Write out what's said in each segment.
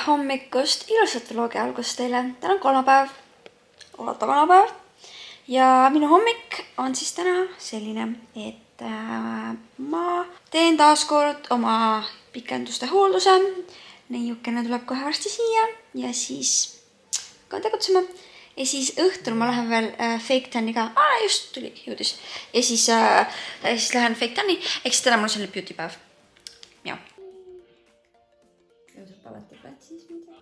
hommikust, ilusat vlogi algust teile. Täna on kolmapäev, kolmapäev ja minu hommik on siis täna selline, et ma teen taaskord oma pikenduste hoolduse. Neiukene tuleb kohe varsti siia ja siis hakkan tegutsema. Ja siis õhtul ma lähen veel fake tanniga. Just tuli, jõudis. Ja siis lähen fake tanni. Eks täna mul selline beauty päev. Jah. Jõusab alati platsis mida.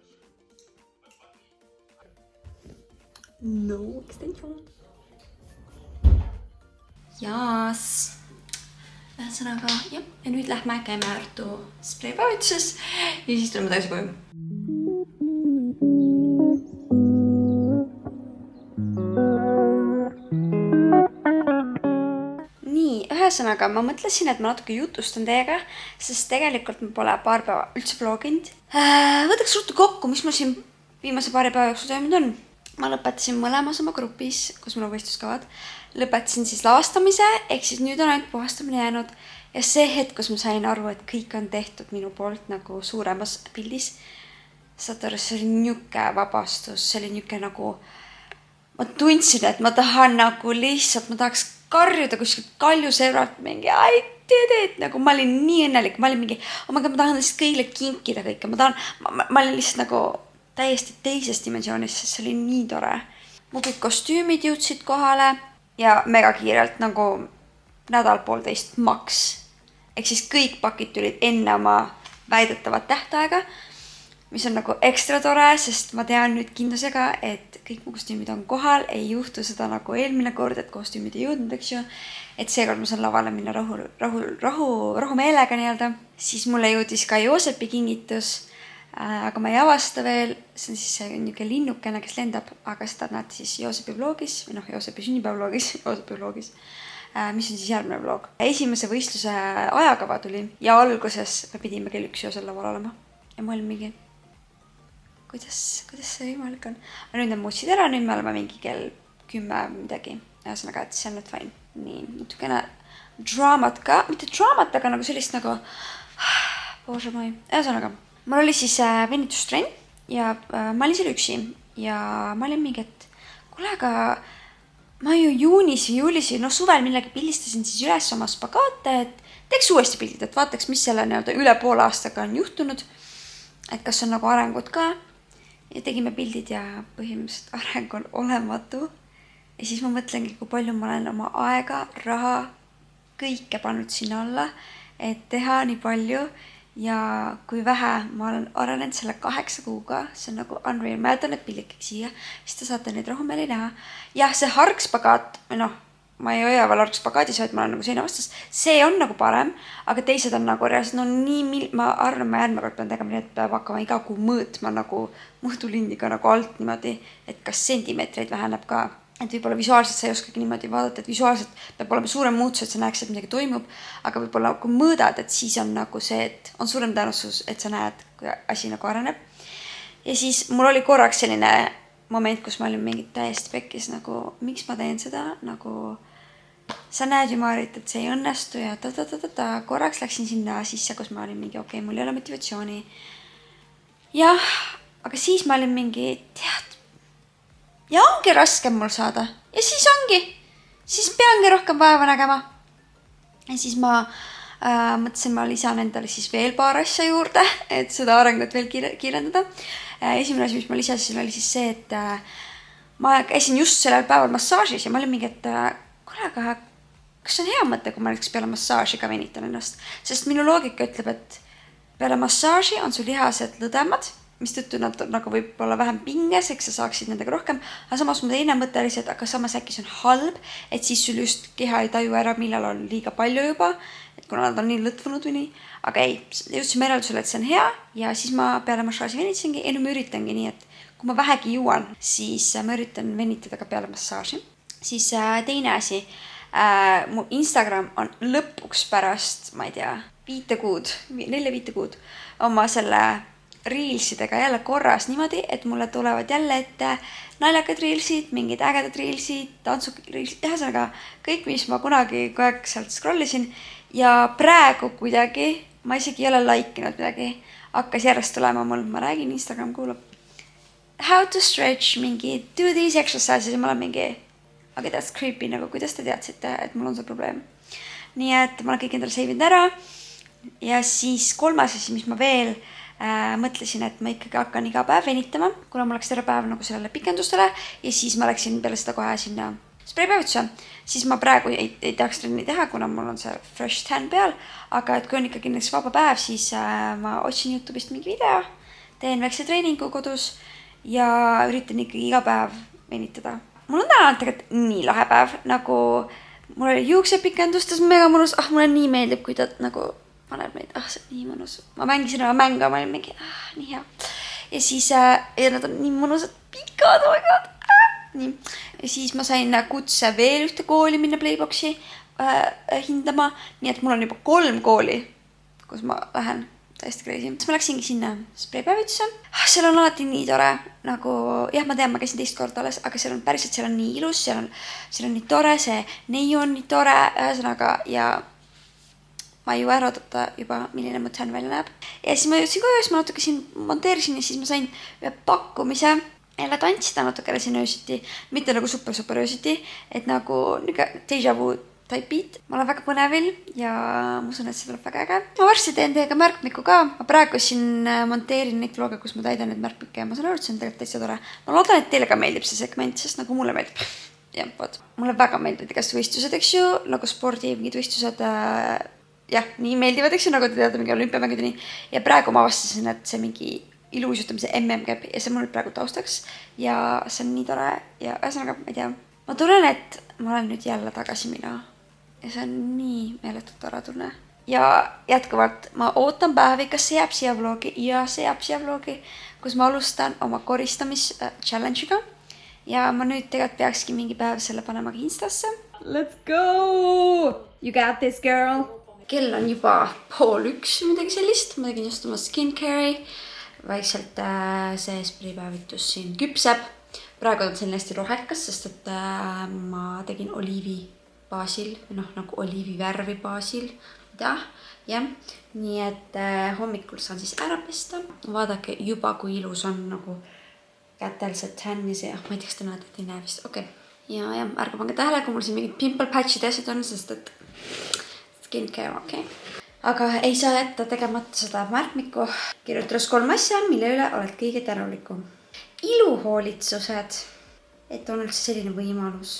No extension. Jaas. Ühesõnaga, jah. Ja nüüd lähme käime Artu spreipäevituses. Ja siis tuleme tagasi koju. Ühesõnaga, ma mõtlesin, et ma natuke jutustan teiega, sest tegelikult ma pole paar päeva üldse vloginud. Võtaks ruttu kokku, mis mul siin viimase paari päeva jooksul toimunud on. Ma lõpetasin mõlemas oma grupis, kus mul võistluskavad. Lõpetasin siis lavastamise, ehk siis nüüd on ainult puhastamine jäänud. Ja see hetk, kus ma sain aru, et kõik on tehtud minu poolt nagu suuremas pildis. Saad aru, see oli niuke vabastus, see oli niuke nagu... Ma tundsin, et ma tahan nagu lihtsalt, ma tahaks karjuda kuskilt kaljuseuralt mingi, I did it, nagu ma olin nii õnnelik, ma olin mingi, ma tahan lihtsalt kõigile kinkida kõike, ma olin lihtsalt nagu täiesti teises dimensioonis, sest see oli nii tore. Mu kõik kostüümid jõudsid kohale ja mega kiirelt nagu nädal-poolteist maks. Ehk siis kõik pakid tulid enne oma väidetavat tähtaega, mis on nagu ekstra tore, sest ma tean nüüd kindlusega, et kõik mu kostüümid on kohal, ei juhtu seda nagu eelmine kord, et kostüümid ei jõudnud, eks ju. Et seekord ma saan lavale minna rahumeelega nii-öelda. Siis mulle jõudis ka Joosepi kingitus, aga ma ei avasta veel. See on siis see niuke linnukene, kes lendab, aga seda näete siis Joosepi vlogis, või noh, Joosepi sünnipäevlogis, mis on siis järgmine vlog. Esimese võistluse ajakava tuli ja alguses me pidime kell 1 öösel laval olema. Ja ma olin mingi... Kuidas see võimalik on? Nüüd on muutsid ära, nüüd me oleme mingi kell 10 midagi. Ühesõnaga, et see on nüüd fine. Nii, natukene draamat ka. Mitte draamat, aga nagu sellist nagu... Bože moi. Ühesõnaga, mul oli siis venitustrenn ja ma olin seal üksi. Ja ma olin mingi, et kuule, aga ma ju juunis või juulis või suvel millegi pildistasin siis üles oma spagaate, et teeks uuesti pildid, et vaataks, mis selle üle poole aastaga on juhtunud. Et kas on nagu arengud ka. Ja tegime pildid ja põhimõtteliselt areng on olematu. Ja siis ma mõtlengi, kui palju ma olen oma aega, raha, kõike pannud sinna alla, et teha nii palju. Ja kui vähe ma olen arenenud selle 8 kuuga, see on nagu unreal. Ma jätan need pildid kõik siia, siis te saate neid rahumeeli näha. Jah, see hargspagaat, ma ei hoia veel hargspagaadis, vaid ma olen nagu seina vastas. See on nagu parem, aga teised on nagu reaalselt, ma arvan, ma järgmine kord pean tegema nii, et peab hakkama iga kuu mõõtma nagu mõõdulindiga nagu alt niimoodi, et kas sentimeetreid väheneb ka. Et võib-olla visuaalselt sa ei oskagi niimoodi vaadata, et visuaalselt peab olema suurem muutus, et sa näeks, et midagi toimub, aga võib-olla kui mõõdad, et siis on nagu see, et on suurem tõenäosus, et sa näed, kui asi nagu areneb. Ja siis mul oli korraks selline moment, kus ma olin mingi täiesti pekkis, nagu miks ma teen seda, nagu sa näed ju Maarit, et see ei õnnestu ja korraks läksin sinna sisse, kus ma olin mingi, okei, mul ei ole motivatsiooni. Jah, aga siis ma olin mingi, tead, ja ongi raske mul saada. Ja siis ongi. Siis peangi rohkem vaeva nägema. Ja siis ma mõtlesin, ma lisan endale siis veel paar asja juurde, et seda arengut veel kiirendada. Esimene asi, mis ma lisasin, oli siis see, et ma käisin just sellel päeval massaažis ja ma olin mingi, et kuule, aga kas on hea mõte, kui ma näiteks peale massaaži ka venitan ennast? Sest minu loogika ütleb, et peale massaaži on su lihased lõdemad, mis tõttu nad nagu võib olla vähem pinges, eks sa saaksid nendega rohkem. Aga samas mu teine mõte oli see, et aga samas äkki see on halb, et siis sul just keha ei taju ära, millal on liiga palju juba, et kuna nad on nii lõtvunud või nii. Aga ei, jõudsin järeldusele, et see on hea ja siis ma peale massaaži venitasingi ja ma üritangi nii, et kui ma vähegi jõuan, siis ma üritan venitada ka peale massaaži. Siis teine asi, mu Instagram on lõpuks pärast, ma ei tea, 4-5 kuud oma selle reelsidega jälle korras niimoodi, et mulle tulevad jälle ette naljakad reelsid, mingid ägedad reelsid, tantsureelsid, ühesõnaga kõik, mis ma kunagi kogu aeg sealt scrollisin ja praegu kuidagi ma isegi ei ole laikinud midagi, hakkas järjest tulema mul, ma räägin, Instagram kuulab. How to stretch, mingi do these exercises ja ma olen mingi, aga that's creepy, nagu kuidas te teadsite, et mul on see probleem. Nii et ma olen kõik endale seivinud ära ja siis 3. asi, mis ma veel mõtlesin, et ma ikkagi hakkan iga päev venitama, kuna mul läks terve päev nagu sellele pikendustele ja siis ma läksin peale seda kohe sinna spreipäevituse. Siis ma praegu ei tahaks trenni teha, kuna mul on see fresh tan peal, aga et kui on ikkagi näiteks vaba päev, siis ma otsin YouTube'ist mingi video, teen väikse treeningu kodus ja üritan ikkagi iga päev venitada. Mul on täna tegelikult nii lahe päev, nagu mul oli juuksepikendustes mega mõnus, mulle nii meeldib, kui ta nagu paneb neid, see on nii mõnus. Ma mängisin oma mänga, ma olin mingi, nii hea. Ja siis ja nad on nii mõnusad pikad, nii. Ja siis ma sain kutse veel ühte kooli minna Playboxi hindama, nii et mul on juba 3 kooli, kus ma lähen. Täiesti crazy. Siis ma läksingi sinna spreipäevitusse. Seal on alati nii tore, nagu, jah, ma tean, ma käisin 2 korda alles, aga seal on päriselt, seal on nii ilus, seal on nii tore, see neiu on nii tore, ühesõnaga, ja ma ei ju ära oodata juba, milline mu tan välja näeb. Ja siis ma jõudsin koju, siis ma natuke siin monteerisin ja siis ma sain ühe pakkumise, jälle tantsida natuke siin öösiti, mitte nagu super öösiti, et nagu déjà vu type beat. Ma olen väga põnevil ja ma usun, et see tuleb väga äge. Ma varsti teen teiega märkmiku ka. Ma praegu siin monteerin neid vloge, kus ma täidan need märkmikke ja ma saan aru, et see on tegelikult täitsa tore. Ma loodan, et teile ka meeldib see segment, sest nagu mulle meeldib. Ja, võt. Mulle väga meeldivad igast võistlused, eks ju, nagu spordi mingid võistlused, jah, nii meeldivad, eks ju, nagu te teate mingi olümpiamängud ja nii. Ja praegu ma avastasin, et see mingi iluusutamise MM käib ja see mul praegu taustaks ja see on nii tore ja ühesõnaga, ma ei tea. Ma tunnen, et ma olen nüüd jälle tagasi mina. Ja see on nii meeletult tore tunne. Ja jätkuvalt ma ootan päevi, kas see jääb siia vlogi ja see jääb siia vlogi, kus ma alustan oma koristamis-challenge'iga. Ja ma nüüd tegelikult peakski mingi päev selle panema Instasse. Let's go! You got this, girl! Kell on juba 12:30 midagi sellist. Ma tegin just oma skincare'i. Vaikselt see spreipäevitus siin küpseb. Praegu on selline hästi rohekas, sest et ma tegin oliivi baasil, nagu oliivi värvi baasil, jah. Nii et hommikul saan siis ära pesta. Vaadake juba, kui ilus on nagu kätel see tan ja see, ma ei tea, kas te näete, et ei näe vist, okei. Ja ärge pange tähele, kui mul siin mingid pimple patchid asjad on, sest et skincare, okei. Aga ei saa jätta tegemata seda märkmikku. Kirjutas 3 asja, mille üle oled kõige tänulikum. Iluhoolitsused, et on üldse selline võimalus.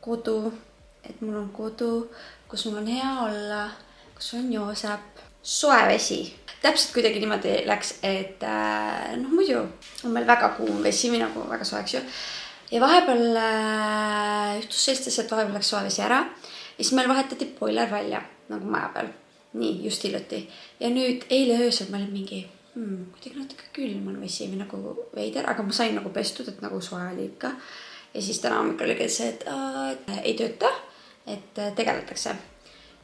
Kodu, et mul on kodu, kus mul on hea olla, kus on Joosep. Soe vesi. Täpselt kuidagi niimoodi läks, et muidu on meil väga kuum vesi, nagu väga soeks ju. Ja vahepeal juhtus sellist, et vahepeal läks soe vesi ära. Ja siis meil vahetati boiler välja, nagu maja peal. Nii, just hiljuti. Ja nüüd eile öösel ma olin mingi, kuidagi natuke külm on vesi või nagu veider, aga ma sain nagu pestud, et nagu soe oli ikka. Ja siis täna hommikul oli see, et ei tööta, et tegeletakse.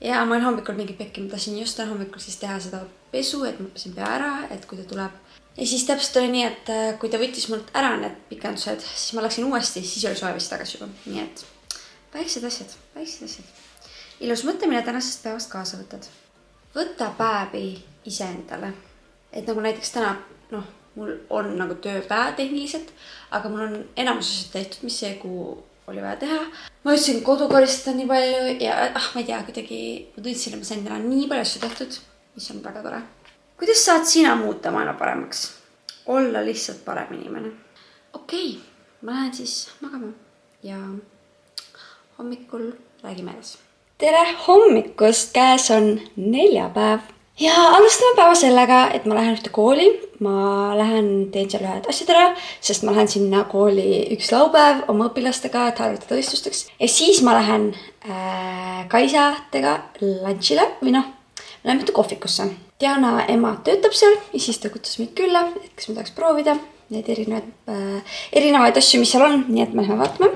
Ja ma olin hommikul mingi pekki, ma tahtsin just täna hommikul siis teha seda pesu, et ma õppisin pea ära, et kui ta tuleb. Ja siis täpselt oli nii, et kui ta võttis mult ära need pikendused, siis ma läksin uuesti, siis oli soe vesi tagasi juba. Nii et väiksed asjad. Ilus mõte, mille tänasest päevast kaasa võtad. Võta päevi iseendale. Et nagu näiteks täna, mul on nagu tööpäev tehniliselt, aga mul on enamused tehtud, mis see kuu oli vaja teha. Ma ütlesin kodu koristada nii palju ja ma ei tea, kuidagi ma tundsin, et ma sain täna nii palju asju tehtud, mis on väga tore. Kuidas saad sina muuta maailma paremaks? Olla lihtsalt parem inimene. Okei, ma lähen siis magama ja hommikul räägime edasi. Tere hommikust, käes on neljapäev. Ja alustame päeva sellega, et ma lähen ühte kooli. Ma teen seal ühed asjad ära, sest ma lähen sinna kooli üks laupäev oma õpilastega, et harjutada võistlusteks. Ja siis ma lähen Kaisadega lunchile või me läheme ühte kohvikusse. Diana ema töötab seal ja siis ta kutsus meid külla, et kas me tahaks proovida neid erinevaid asju, mis seal on, nii et me läheme vaatama.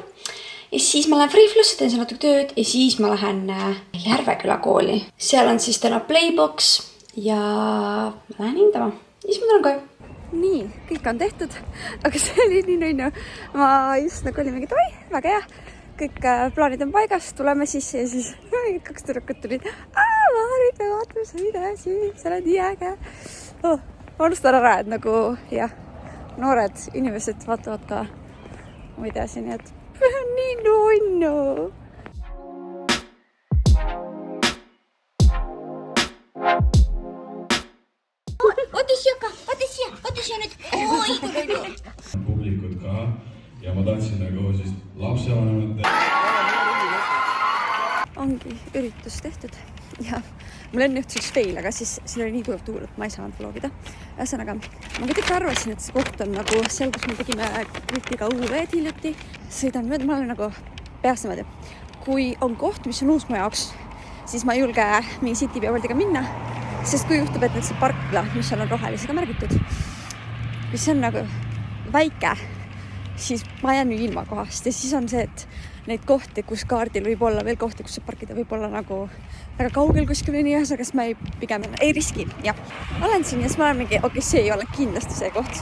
Ja siis ma lähen Freeflusse, teen seal natuke tööd ja siis ma lähen Järveküla kooli. Seal on siis täna Playbox ja ma lähen hindama. Ja siis ma tulen koju. Nii, kõik on tehtud, aga see oli nii nunnu. Ma just nagu olin mingi, et oi, väga hea. Kõik plaanid on paigas, tuleme sisse ja siis 2 tüdrukut tulid. Maarit, me vaatame sa midagi, see on nii äge. ma unustan ära, et nagu jah, noored inimesed vaatavad ka videosi, nii et nii nunnu. Oota siia nüüd. Publikut ka ja ma tahtsin nagu siis lapsevanemate. Ongi üritus tehtud ja mul enne juhtus üks fail, aga siis siin oli nii tugev tuul, et ma ei saanud vlogida. Ühesõnaga, ma kuidagi arvasin, et see koht on nagu seal, kus me tegime Kritiga UV-d hiljuti. Sõidan mööda, ma olen nagu peast niimoodi. Kui on koht, mis on uus mu jaoks, siis ma ei julge mingi Citypeovaldiga minna, sest kui juhtub, et see parkla, mis seal on rohelisega märgitud, kui see on nagu väike, siis ma jään nüüd ilma kohast ja siis on see, et neid kohti, kus kaardil võib olla veel kohti, kus parkida võib olla nagu väga kaugel kuskil nii ühes, aga ma pigem ei riski. Ja olen siin ja siis ma olen mingi, see ei ole kindlasti see koht,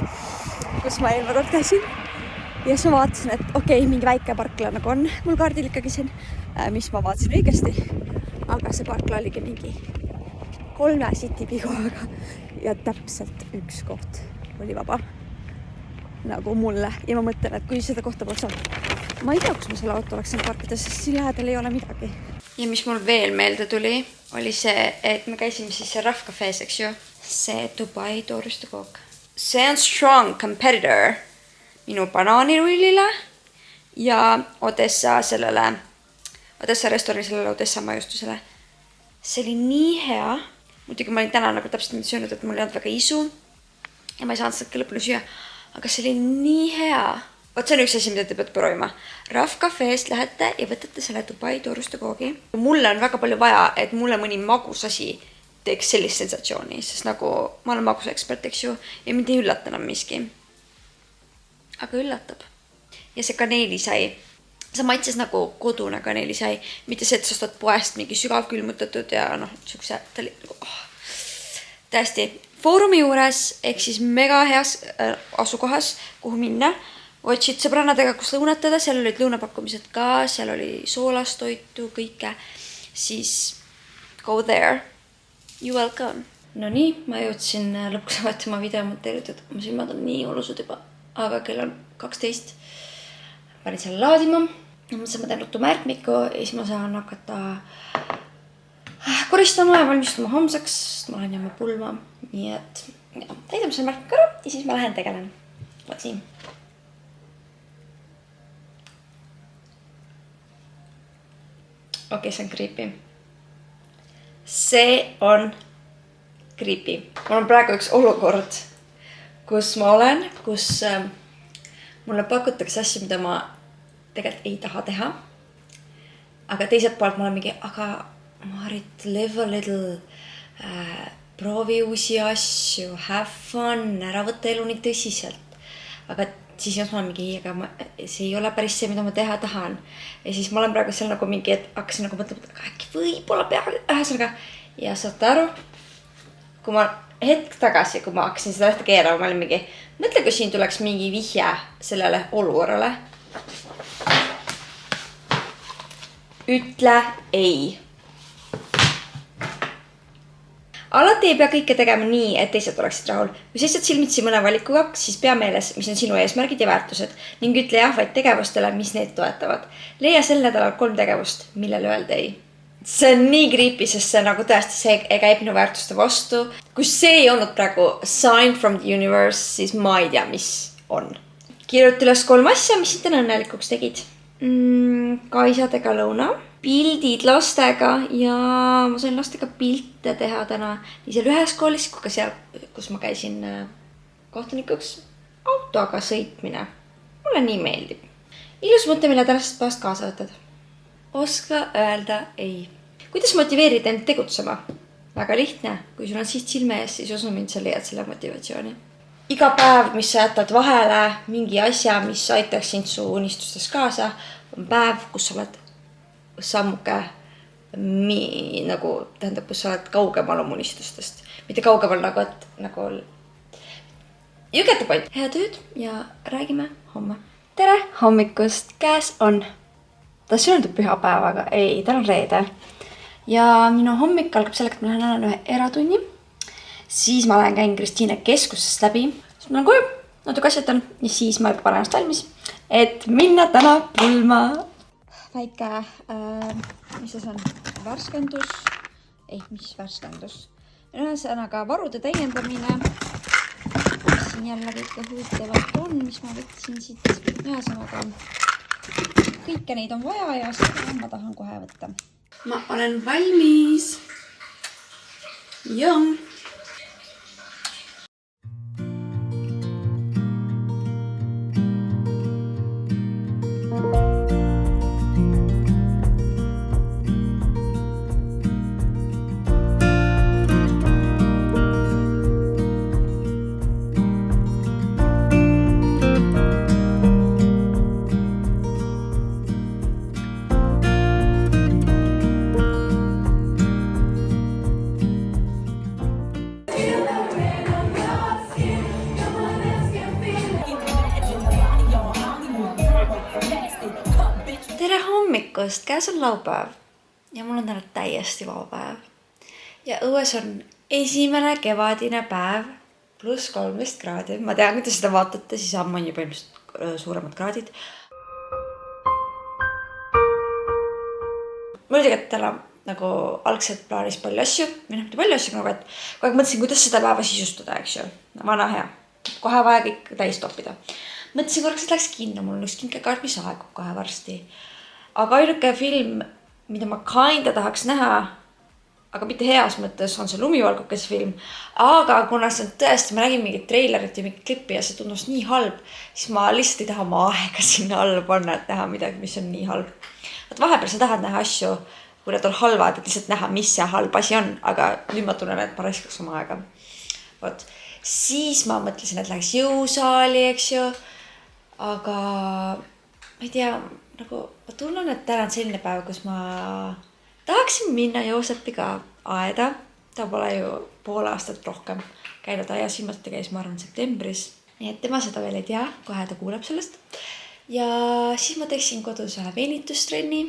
kus ma eelmine kord käisin. Ja siis ma vaatasin, et mingi väike parkla nagu on mul kaardil ikkagi siin, mis ma vaatasin õigesti. Aga see parkla oligi mingi 3 Citypeoga ja täpselt üks koht oli vaba. Nagu mulle ja ma mõtlen, et kui seda kohta poleks olnud, ma ei tea, kus ma selle auto oleks saanud parkida, sest siin lähedal ei ole midagi. Ja mis mul veel meelde tuli, oli see, et me käisime siis see Rough Cafes, eks ju, see Dubai toorustekook. See on strong competitor minu banaanirullile ja Odessa restorani sellele Odessa majustusele. See oli nii hea, muidugi ma olin täna nagu täpselt nüüd söönud, et mul ei olnud väga isu ja ma ei saanud seda lõpuni süüa. Aga see oli nii hea. Vaat see on üks asi, mida te peate proovima. Rough Cafe'st lähete ja võtate selle Dubai toorustekoogi. Mulle on väga palju vaja, et mulle mõni magus asi teeks sellist sensatsiooni, sest nagu ma olen magus ekspert, eks ju, ja mind ei üllata enam miski. Aga üllatab. Ja see kaneelisai, see maitses nagu kodune kaneelisai, mitte see, et sa ostad poest mingi sügav külmutatud ja siukse, ta oli nagu täiesti Foorumi juures, ehk siis mega heas asukohas, kuhu minna. Otsid sõbrannadega, kus lõunatada, seal olid lõunapakkumised ka, seal oli soolastoitu, kõike. Siis go there. You welcome. No nii, ma jõudsin lõpuks avati oma video monteeritud. Mu silmad on nii olusud juba, aga kell on 12. Panin selle laadima. Ma teen rutumärkmiku ja siis ma saan hakata koristama ja valmistama homseks, ma lähen jääma pulma, nii et täidame selle märk ära ja siis ma lähen tegelen. Vaat nii. See on creepy. See on creepy. Mul on praegu üks olukord, kus ma olen, kus mulle pakutakse asju, mida ma tegelikult ei taha teha. Aga teiselt poolt ma olen mingi, aga Marit, live a little, proovi uusi asju, have fun, ära võtta elu nii tõsiselt. Aga siis ma olen mingi, aga see ei ole päris see, mida ma teha tahan. Ja siis ma olen praegu seal nagu mingi, et hakkasin nagu mõtlema, aga äkki võib-olla ühesõnaga. Ja saate aru, kui ma hetk tagasi, kui ma hakkasin seda lehte keerama, ma olin mingi, mõtle, kui siin tuleks mingi vihje sellele olukorrale. Ütle ei. Alati ei pea kõike tegema nii, et teised oleksid rahul. Kui seisad silmitsi mõne valikuga, siis pea meeles, mis on sinu eesmärgid ja väärtused ning ütle jah vaid tegevustele, mis neid toetavad. Leia sel nädalal 3 tegevust, millele öelda ei. See on nii creepy, sest see nagu tõesti see käib minu väärtuste vastu. Kui see ei olnud praegu sign from the universe, siis ma ei tea, mis on. Kirjuta üles 3 asja, mis sind õnnelikuks tegid. Kaisadega lõuna. Pildid lastega ja ma sain lastega pilte teha täna nii seal ühes koolis, kui ka seal, kus ma käisin kohtunikuks. Autoga sõitmine. Mulle nii meeldib. Ilus mõte, mille tänasest päevast kaasa võtad. Oska öelda ei. Kuidas motiveerida end tegutsema? Väga lihtne. Kui sul on siht silme ees, siis usu mind, sa leiad selle motivatsiooni. Iga päev, mis sa jätad vahele, mingi asja, mis aitaks sind su unistustes kaasa, on päev, kus sa oled sammuke nagu tähendab, kus sa oled kaugemal oma unistustest. Mitte kaugemal nagu, et nagu you get the point. Head ööd ja räägime homme. Tere hommikust, käes on. Tahtsin öelda pühapäev, aga ei, täna on reede. Ja minu hommik algab sellega, et ma lähen annan ühe eratunni. siis ma käin Kristiine keskusest läbi, siis ma lähen koju, natuke asjatan ja siis ma juba panen ennast valmis, et minna täna pulma. Väike, mis see on? Värskendus? Mis värskendus? Ühesõnaga varude täiendamine. Siin jälle kõike huvitavat on, mis ma võtsin siit. Ühesõnaga kõike neid on vaja ja seda ma tahan kohe võtta. Ma olen valmis. Jõng. Tere hommikust, käes on laupäev ja mul on täna täiesti vaba päev. Ja õues on esimene kevadine päev, pluss 13 kraadi. Ma tean, kui te seda vaatate, siis ammu on juba ilmselt suuremad kraadid. Mul oli tegelikult täna nagu algselt plaanis palju asju, mitte palju asju, aga kogu aeg mõtlesin, kuidas seda päeva sisustada, eks ju. Vana hea, kohe vaja kõik täis toppida. Mõtlesin korraks, et läks kinno, mul on üks kinkekaart, mis aegub kohe varsti. Aga ainuke film, mida ma kinda tahaks näha, aga mitte heas mõttes, on see Lumivalgukese film. Aga kuna see on tõesti, ma nägin mingit treilerit ja mingit klippi ja see tundus nii halb, siis ma lihtsalt ei taha oma aega sinna alla panna, et näha midagi, mis on nii halb. Et vahepeal sa tahad näha asju, kui nad on halvad, et lihtsalt näha, mis see halb asi on, aga nüüd ma tunnen, et ma raiskaks oma aega. Võt. Siis ma mõtlesin, et läheks jõusaali, eks ju. Aga ma ei tea, nagu ma tunnen, et täna on selline päev, kus ma tahaksin minna Joosepiga aeda. Ta pole ju pool aastat rohkem käinud aias, viimati käis, ma arvan, septembris. Nii et tema seda veel ei tea, kohe ta kuuleb sellest. Ja siis ma teeksin kodus ühe veenitustrenni.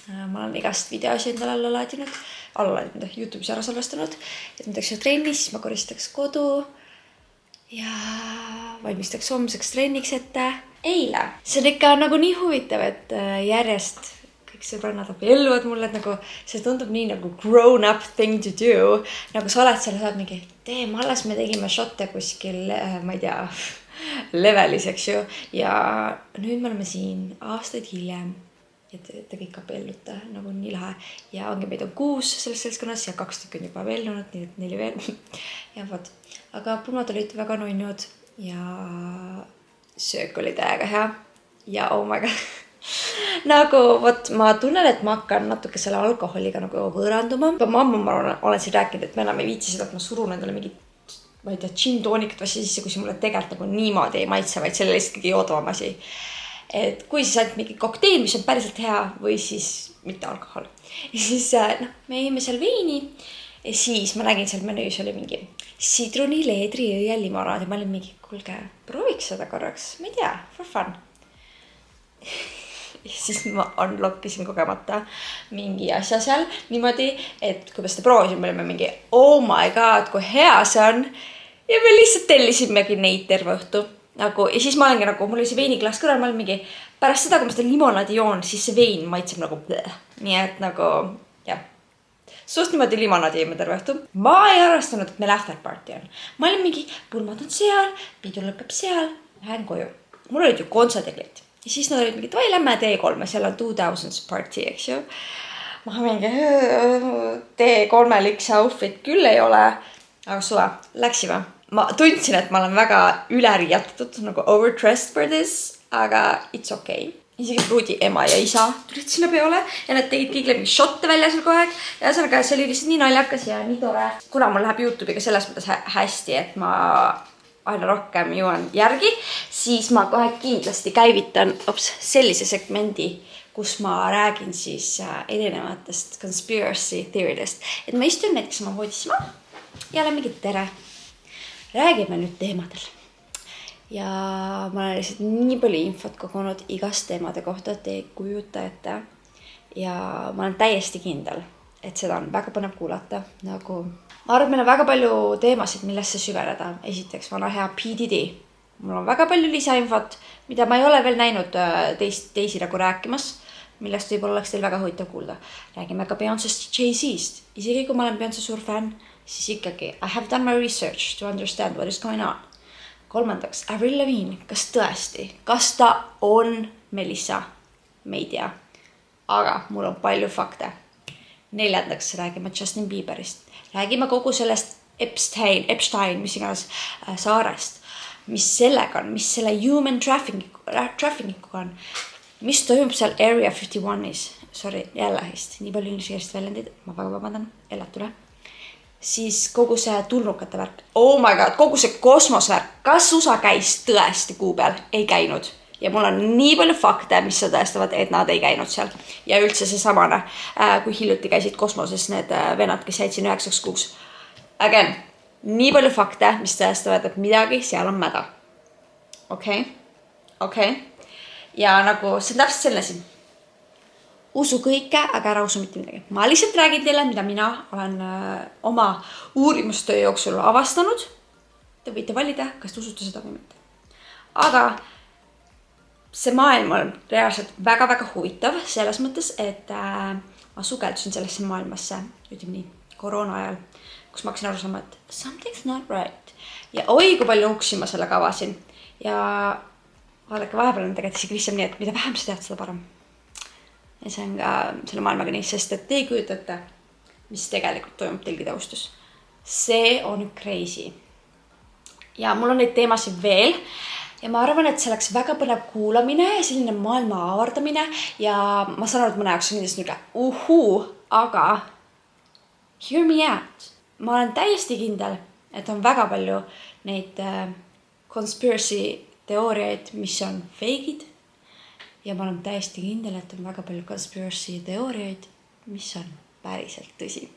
Ma olen igast videosi endale alla laadinud, YouTube'is ära salvestanud. Et ma teeks trenni, siis ma koristaks kodu ja valmistaks homseks trenniks ette. Eile. See on ikka nagu nii huvitav, et järjest kõik sõbrannad abielluvad mulle, et nagu see tundub nii nagu grown up thing to do. Nagu sa oled seal, saad mingi, alles me tegime shotte kuskil, ma ei tea, levelis, eks ju. Ja nüüd me oleme siin aastaid hiljem ja te kõik abiellute, nagu nii lahe. Ja ongi meid on 6 selles seltskonnas ja 2 tükki on juba abiellunud, nii et 4 veel. Ja võt. Aga pulmad olid väga nunnud ja söök oli täiega hea ja oh my god. Nagu võt, ma tunnen, et ma hakkan natuke selle alkoholiga nagu võõranduma. Ma olen siin rääkinud, et ma enam ei viitsi seda, et ma surun endale mingit, ma ei tea, gin-toonikut või sisse, kui mulle tegelikult nagu niimoodi ei maitse, vaid selle lihtsalt kõige joodavam asi. Et kui siis ainult mingi kokteil, mis on päriselt hea või siis mitte alkohol. Ja siis me jõime seal veini ja siis ma nägin seal menüüs oli mingi sidruni, leedri, õie, limonaad ja ma olin mingi, kuulge, prooviks seda korraks, ma ei tea, for fun. Ja siis ma unlockisin kogemata mingi asja seal niimoodi, et kui me seda proovisin, me olime mingi, oh my god, kui hea see on. Ja me lihtsalt tellisimegi neid terve õhtu. Nagu, ja siis ma olengi nagu, mul oli see veiniklaas kõrval, ma olin mingi, pärast seda, kui ma seda limonaadi joon, siis see vein maitseb nagu bleh. Nii et nagu, jah. Suust niimoodi limonaadi jõime terve õhtu. Ma ei arvestanud, et meil afterparty on. Ma olin mingi, pulmad on seal, pidu lõpeb seal, lähen koju. Mul olid ju kontserdiklid. Ja siis nad olid mingi, vai lämme T3, seal on 2000s party, eks ju. Ma mingi, T3-liks outfit küll ei ole. Aga suve, läksime. Ma tundsin, et ma olen väga üleriiatatud, nagu overdressed for this, aga it's okay. Isegi Ruudi ema ja isa tulid sinna peole ja nad tegid kõik mingi shotte välja seal kogu aeg. Ja ühesõnaga, see oli lihtsalt nii naljakas ja nii tore. Kuna mul läheb YouTube'iga selles mõttes hästi, et ma aina rohkem jõuan järgi, siis ma kohe kindlasti käivitan sellise segmendi, kus ma räägin siis erinevatest conspiracy theoridest. Et ma istun näiteks oma voodisima ja olen mingi tere. Räägime nüüd teemadel. Ja ma olen lihtsalt nii palju infot kogunud igast teemade kohta, et ei kujuta ette. Ja ma olen täiesti kindel, et seda on väga põnev kuulata. Nagu, ma arvan, et meil on väga palju teemasid, millesse süveneda. Esiteks, vana hea PDD. Mul on väga palju lisainfot, mida ma ei ole veel näinud teisi nagu rääkimas, millest võib-olla oleks teil väga huvitav kuulda. Räägime ka Beyoncé'st, Jay-Z'st. Isegi kui ma olen Beyoncé suur fänn, siis ikkagi I have done my research to understand what is going on. Kolmandaks, Avril Lavigne, kas tõesti, kas ta on Melissa? Me ei tea, aga mul on palju fakte. Neljandaks räägime Justin Bieberist. Räägime kogu sellest Epstein, mis iganes saarest. Mis sellega on, mis selle human trafficking on, mis toimub seal Area 51-is. Sorry, jälle nii palju inglise väljendid, ma väga vabandan, elatule. Siis kogu see tulnukate värk. Oh my god, kogu see kosmosvärk. Kas USA käis tõesti kuu peal? Ei käinud. Ja mul on nii palju fakte, mis seda tõestavad, et nad ei käinud seal. Ja üldse see samane, kui hiljuti käisid kosmoses need venad, kes jäid siin 9 kuuks. Again, nii palju fakte, mis tõestavad, et midagi seal on mäda. Okei. Ja nagu see on täpselt selle siin. Usu kõike, aga ära usu mitte midagi. Ma lihtsalt räägin teile, mida mina olen oma uurimustöö jooksul avastanud. Te võite valida, kas te usute seda või mitte. Aga see maailm on reaalselt väga-väga huvitav selles mõttes, et ma sukeldusin sellesse maailmasse, ütleme nii, koroona ajal, kus ma hakkasin aru saama, et something's not right. Ja oi, kui palju uksi ma selle avasin. Ja vaadake, vahepeal on tegelikult isegi lihtsam nii, et mida vähem sa tead, seda parem. Ja see on ka selle maailmaga nii, sest et te ei kujutate, mis tegelikult toimub telgitaustus. See on crazy. Ja mul on neid teemasid veel. Ja ma arvan, et see oleks väga põnev kuulamine ja selline maailma avardamine. Ja ma saan aru, et mõne jaoks on kindlasti niisugune aga hear me out. Ma olen täiesti kindel, et on väga palju neid conspiracy teooriaid, mis on fake'id. Ja ma olen täiesti kindel, et on väga palju conspiracy teooriaid, mis on päriselt tõsi.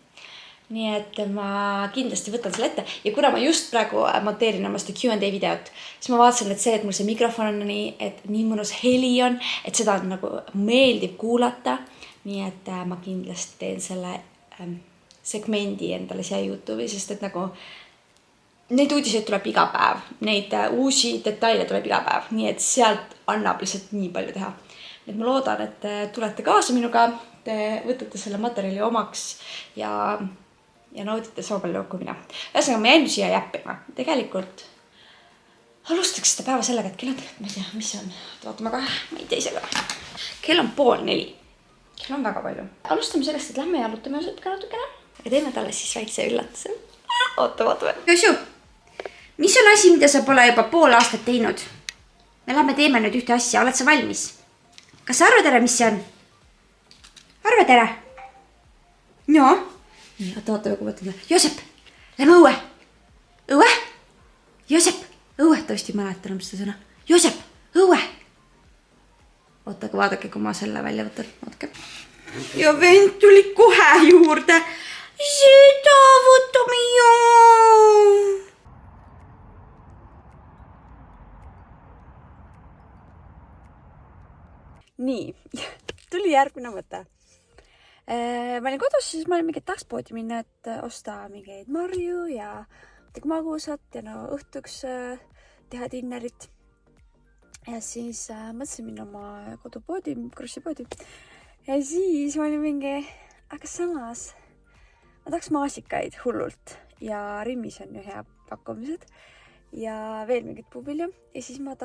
Nii et ma kindlasti võtan selle ette. Ja kuna ma just praegu monteerin oma seda Q&A videot, siis ma vaatasin, et see, et mul see mikrofon on nii, et nii mõnus heli on, et seda on nagu meeldib kuulata. Nii et ma kindlasti teen selle segmendi endale siia YouTube'i, sest et nagu neid uudiseid tuleb iga päev. Neid uusi detaile tuleb iga päev. Nii et sealt annab lihtsalt nii palju teha. Nii et ma loodan, et te tulete kaasa minuga, te võtate selle materjali omaks ja naudite sama palju kui mina. Ühesõnaga, ma jäin siia jäppima. Tegelikult alustaks seda päeva sellega, et kell on tegelikult, ma ei tea, mis on. Vaatame ka, ma ei tea ise ka. Kell on 3:30. Kell on väga palju. Alustame sellest, et lähme jalutame ka natukene. Ja teeme talle siis väikse üllatuse. Vaatame. Josu, mis on asi, mida sa pole juba pool aastat teinud? Me lähme teeme nüüd ühte asja. Oled sa valmis? Kas sa arvad ära, mis see on? Arvad ära? No? Nii, oota, kui võtame. Joosep, lähme õue. Õue? Joosep, õue. Tõesti mäletan seda sõna. Joosep, õue. Oota, aga vaadake, kui ma selle välja võtan. Vaadake. Ja vend tuli kohe juurde. Seda võtame ju. Nii, tuli järgmine mõte. Ma olin kodus, siis ma olin mingit takspoodi minna, et osta mingeid marju ja magusat ja õhtuks teha dinnerit. Ja siis mõtlesin minna oma kodupoodi, krussipoodi. Ja siis ma olin mingi, aga samas ma tahaks maasikaid hullult ja Rimmis on ju hea pakkumised. Ja veel mingit puuvilju. Ja siis ma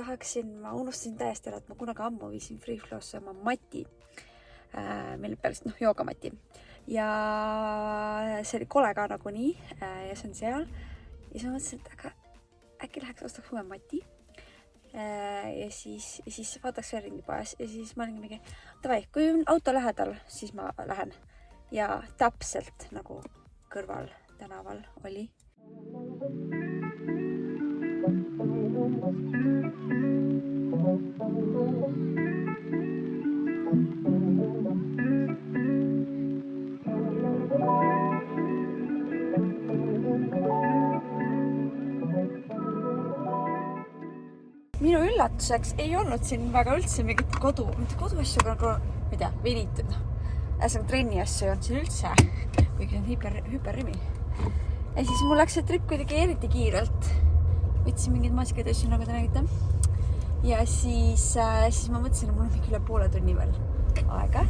unustasin täiesti ära, et ma kunagi ammu viisin Free Flow'sse oma mati. Meil pärast joogamati. Ja see oli kole ka nagu nii. Ja see on seal. Ja siis ma mõtlesin, et aga äkki läheks ostaks uue mati. Ja siis vaataks veel ringi poes. Ja siis ma olin mingi, davai, kui on auto lähedal, siis ma lähen. Ja täpselt nagu kõrval tänaval oli. Minu üllatuseks ei olnud siin väga üldse mingit koduasju, aga ma ei tea, venitud. Ühesõnaga trenni asju ei olnud siin üldse, kuigi see on hüperrimi. Ja siis mul läks see trip kuidagi eriti kiirelt. Võtsin mingid maasikaid asju, nagu te nägite. Ja siis ma mõtlesin, et mul on mingi üle poole tunni veel aega,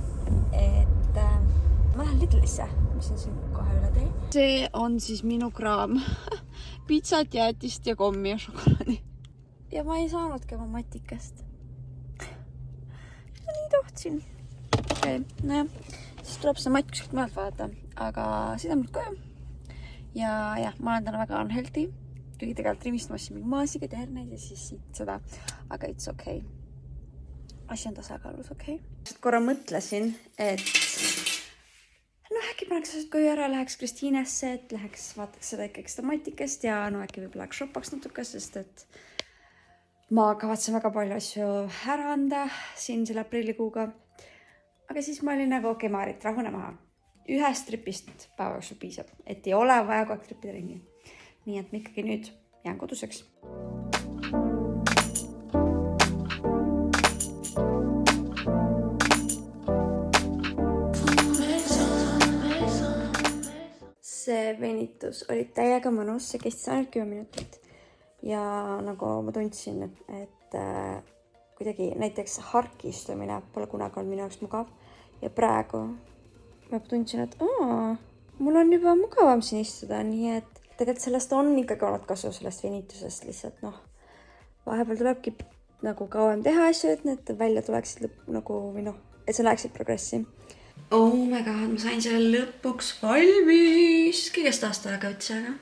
et ma lähen Lidlisse, mis on siin kohe üle tee. See on siis minu kraam. Pitsat, jäätist ja kommi ja šokolaadi. Ja ma ei saanudki oma matikast. Ma nii tahtsin. Okei, nojah. Siis tuleb see matt kuskilt mujalt vaadata. Aga sõidan nüüd koju. Ja ma olen täna väga unhealthy. Kuigi tegelikult rimist ma ostsin mingi maasiga, terneid ja siis siit seda. Aga it's okei. Asi on tasakaalus, okei. Korra mõtlesin, et äkki paneks asjad koju ära, läheks Kristiinesse, et läheks vaataks seda ikkagi seda matikest ja äkki võib läheks shoppaks natuke, sest et ma kavatsen väga palju asju ära anda siin selle aprillikuuga. Aga siis ma olin nagu, okei, Maarit, rahune maha. Ühest tripist päeva jooksul piisab, et ei ole vaja kogu aeg tripida ringi. Nii et ma ikkagi nüüd jään koduseks. See venitus oli täiega mõnus, see kestis ainult 10 minutit. Ja nagu ma tundsin, et kuidagi näiteks harkistumine pole kunagi olnud minu jaoks mugav. Ja praegu ma tundsin, et mul on juba mugavam siin istuda, nii et tegelikult sellest on ikkagi olnud kasu sellest venitusest lihtsalt, vahepeal tulebki nagu kauem teha asju, et need välja tuleksid nagu, et see läheksid progressi. Oh my god, ma sain selle lõpuks valmis. Kõigest aasta aega üldse, aga.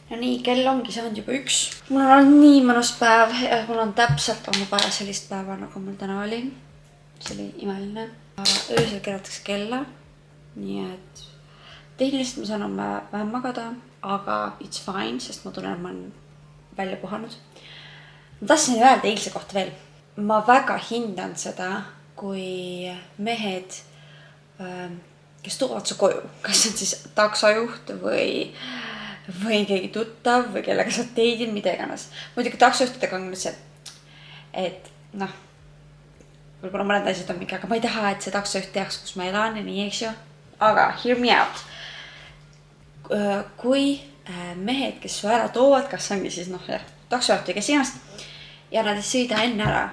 No nii, kell ongi saanud juba 1. Mul on olnud nii mõnus päev ja mul on täpselt olnud vaja sellist päeva, nagu mul täna oli. See oli imeline. Öösel keeratakse kella, nii et tehniliselt ma saan vähem magada, aga it's fine, sest ma tunnen, et ma olen välja puhanud. Ma tahtsin öelda eilse kohta veel. Ma väga hindan seda, kui mehed kes toovad su koju, kas see on siis taksojuht või keegi tuttav või kellega sa teidid, mida iganes. Muidugi taksojuhtidega on see, et võib-olla mõned asjad on mingi, aga ma ei taha, et see taksojuht teaks, kus ma elan ja nii, eks ju. Aga hear me out. Kui mehed, kes su ära toovad, kas ongi siis taksojuht või kes iganes, ja nad ei sõida enne ära,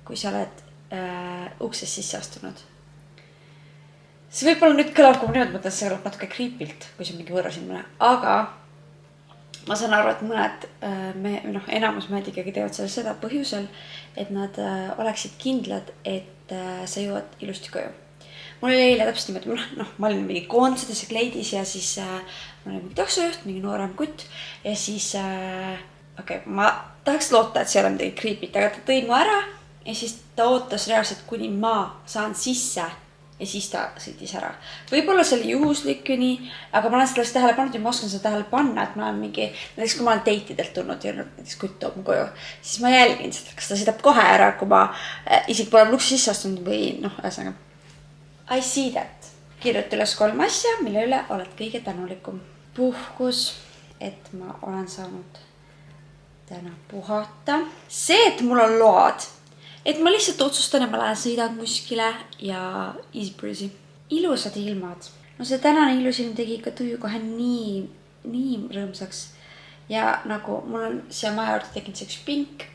kui sa oled uksest sisse astunud. See võib-olla nüüd kõlab, kui ma nüüd mõtlen, see kõlab natuke creepilt, kui see on mingi võõras inimene. Aga ma saan aru, et mõned, enamus mehed ikkagi teevad seda põhjusel, et nad oleksid kindlad, et sa jõuad ilusti koju. Mul oli eile täpselt niimoodi, ma olin mingi koondades ja kleidis ja siis mul oli mingi taksojuht, mingi noorem kutt ja siis, ma tahaks loota, et see ei ole midagi creepit, aga ta tõi mu ära ja siis ta ootas reaalselt, kuni ma saan sisse. Ja siis ta sõitis ära. Võib-olla see oli juhuslik nii, aga ma olen sellest tähele pannud ja ma oskan seda tähele panna, et ma olen mingi, näiteks kui ma olen datidelt tulnud ja näiteks kutt toob mu koju, siis ma jälgin seda, kas ta sõidab kohe ära, kui ma isik pole luksi sisse astunud või ühesõnaga. I see that. Kirjuta üles 3 asja, mille üle oled kõige tänulikum. Puhkus, et ma olen saanud täna puhata. See, et mul on load. Et ma lihtsalt otsustan, et ma lähen sõidan kuskile ja easy breezy. Ilusad ilmad. No see tänane ilus ilm tegi ikka tuju kohe nii rõõmsaks. Ja nagu mul on siia maja juurde tekkinud see üks pink.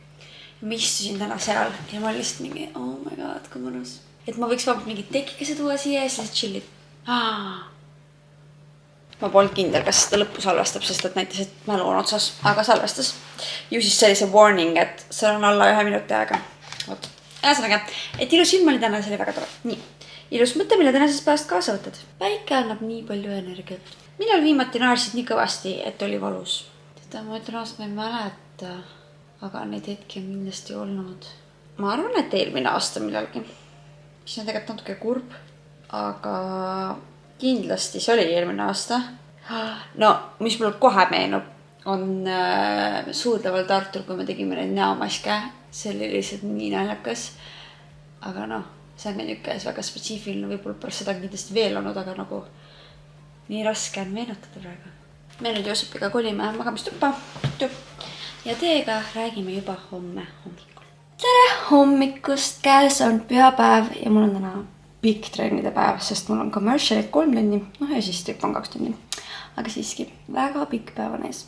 Ma istusin täna seal ja ma lihtsalt mingi, oh my god, kui mõnus. Et ma võiks vabalt mingid tekikese tuua siia ja siis chillid. Ma polnud kindel, kas seda lõppu salvestab, sest et näitas, et mälu on otsas, aga salvestas. Ju siis see oli see warning, et seal on alla 1 minuti aega. Ühesõnaga, et ilus ilm oli täna, see oli väga tore. Nii, ilus mõte, mille tänasest päevast kaasa võtad. Päike annab nii palju energiat. Millal viimati naersid nii kõvasti, et oli valus? Teda ma ütlen aastat ma ei mäleta, aga neid hetki on kindlasti olnud. Ma arvan, et eelmine aasta millalgi. Mis on tegelikult natuke kurb, aga kindlasti see oli eelmine aasta. No, mis mul kohe meenub, on Suudleval Tartul, kui me tegime neid näomaske. See oli lihtsalt nii naljakas. Aga see on niisugune väga spetsiifiline, võib-olla pärast seda kindlasti veel olnud, aga nagu nii raske on meenutada praegu. Me nüüd Joosepiga kolime magamistuppa ja teiega räägime juba homme hommikul. Tere hommikust, käes on pühapäev ja mul on täna pikk trennide päev, sest mul on commercialid 3 tunni, ja siis trip on 2 tunni. Aga siiski, väga pikk päev on ees.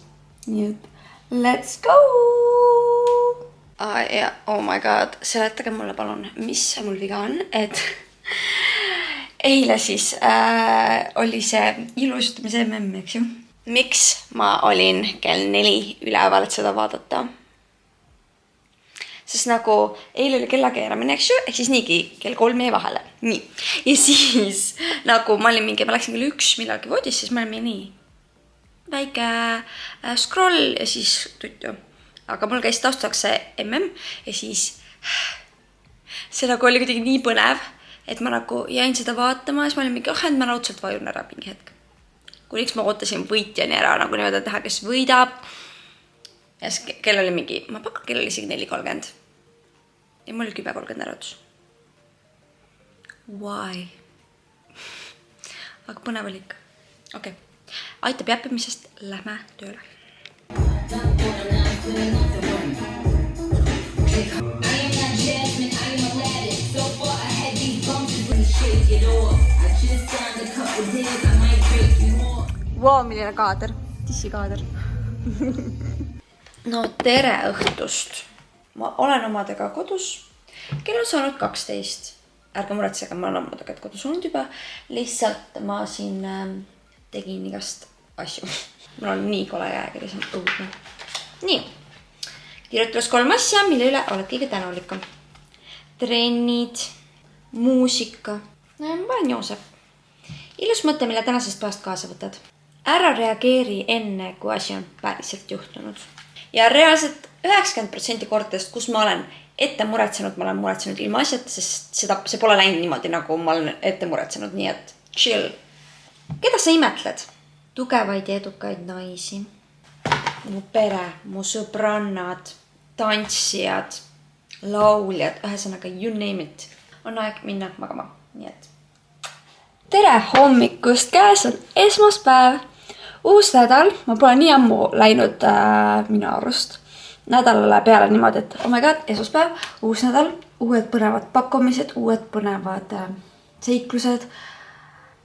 Nii et let's go! Ja oh my god, seletage mulle palun, mis mul viga on, et eile siis oli see ilusutamise MM, eks ju? Miks ma olin kell 4 üleval, et seda vaadata? Sest nagu eile oli kellakeeramine, eks ju, ehk siis niigi kell 3 jäi vahele. Nii. Ja siis nagu ma läksin kell 1 millalgi voodis, siis ma olin nii väike scroll ja siis tuttu. Aga mul käis taustaks see MM ja siis see nagu oli kuidagi nii põnev, et ma nagu jäin seda vaatama ja siis ma olin mingi, et ma raudselt vajun ära mingi hetk. Kuniks ma ootasin võitjani ära, nagu niimoodi teha, kes võidab. Ja siis kell oli mingi, ma pakkan, kell oli isegi 4.30. Ja mul oli 10.30 äratus. Why? Aga põnev oli ikka. Okei. Aitab jäppimisest, lähme tööle. Wow, milline kaader. Tissikaader. No tere õhtust. Ma olen omadega kodus. Kell on saanud 12. Ärge muretsege, ma olen omadega kodus olnud juba. Lihtsalt ma siin tegin igast asju. Mul on nii kole käekiri, see on õudne. Nii. Kirjutas 3 asja, mille üle oled kõige tänulikum. Trennid, muusika. Ma olen Joosep. Ilus mõte, mille tänasest päevast kaasa võtad. Ära reageeri enne, kui asi on päriselt juhtunud. Ja reaalselt 90% kordadest, kus ma olen ette muretsenud, ma olen muretsenud ilma asjata, sest see pole läinud niimoodi, nagu ma olen ette muretsenud, nii et chill. Keda sa imetled? Tugevaid ja edukaid naisi. Mu pere, mu sõbrannad, tantsijad, lauljad, ühesõnaga you name it. On aeg minna magama, nii et. Tere hommikust, käes on esmaspäev. Uus nädal, ma pole nii ammu läinud minu arust nädalale peale niimoodi, et oh my god, esmaspäev, uus nädal, uued põnevad pakkumised, uued põnevad seiklused.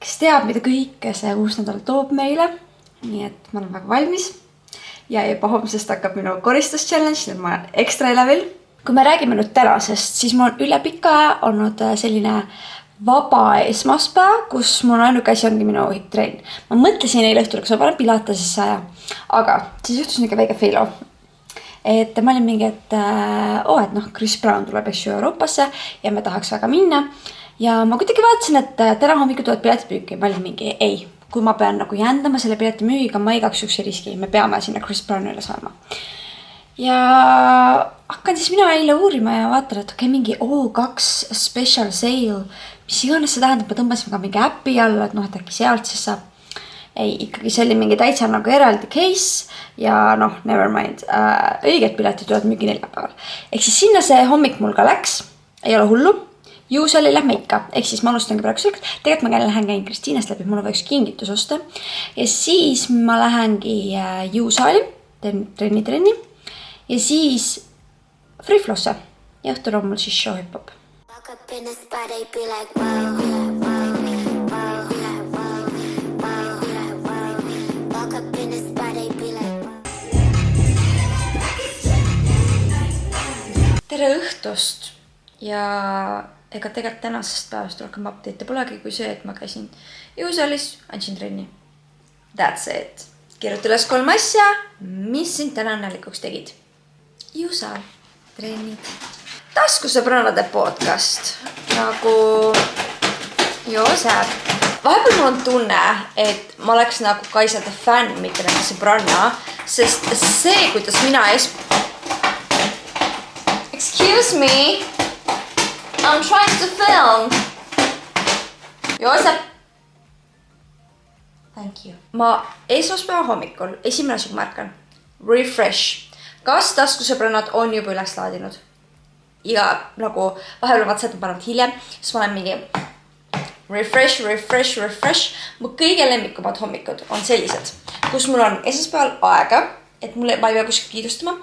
Kes teab, mida kõike see uus nädal toob meile. Nii et ma olen väga valmis. Ja juba homsest hakkab minu koristus challenge, nüüd ma olen ekstra elevil. Kui me räägime nüüd tänasest, siis mul on üle pika aja olnud selline vaba esmaspäev, kus mul ainuke asi ongi minu trenn. Ma mõtlesin eile õhtul, kas ma panen pilatesesse aja. Aga siis juhtus niisugune väike failo. Et ma olin mingi, et Chris Brown tuleb Euroopasse ja me tahaks väga minna. Ja ma kuidagi vaatasin, et täna hommikul tulevad piletipüüki. Ma olin mingi, ei, kui ma pean nagu jändama selle pileti müügiga, ma igaks juks riski. Me peame sinna Chris Brownile saama. Ja hakkan siis mina eile uurima ja vaatan, et mingi O2 special sale, mis iganes see tähendab, ma tõmbasin ka mingi äppi alla, et äkki sealt siis saab. Ei, ikkagi see oli mingi täitsa nagu eraldi case ja never mind. Õiged piletid tulevad müügi 4 päeval. Ehk siis sinna see hommik mul ka läks, ei ole hullu. Juusali lähme ikka, ehk siis ma alustangi praegu sõlgt. Tegelikult ma käin Kristiinast läbi, mul on üks kingitus osta. Ja siis ma lähengi Juusali, teen trenni. Ja siis Free-Flosse. Ja õhtul on mul siis show hip-hop. Tere õhtust. Ja ega tegelikult tänasest päevast rohkem update polegi kui see, et ma käisin Juusalis, andsin trenni. That's it. Kirjuta üles 3 asja, mis sind täna õnnelikuks tegid. Juusal, trennid. Taskusõbrannade podcast. Nagu Joosep. Vahepeal mul on tunne, et ma oleks nagu Kaisade fänn, mitte nende sõbranna, sest see, kuidas mina Excuse me. I'm trying to film. Joosep. Thank you. Ma esmaspäeva hommikul, esimene asi, kui märkan. Refresh. Kas taskusõbrannad on juba üles laadinud? Ja nagu vahepeal vaata seda panevad hiljem, siis ma olen mingi refresh. Mu kõige lemmikumad hommikud on sellised, kus mul on esmaspäeval aega, et ma ei pea kuskil kiidustama,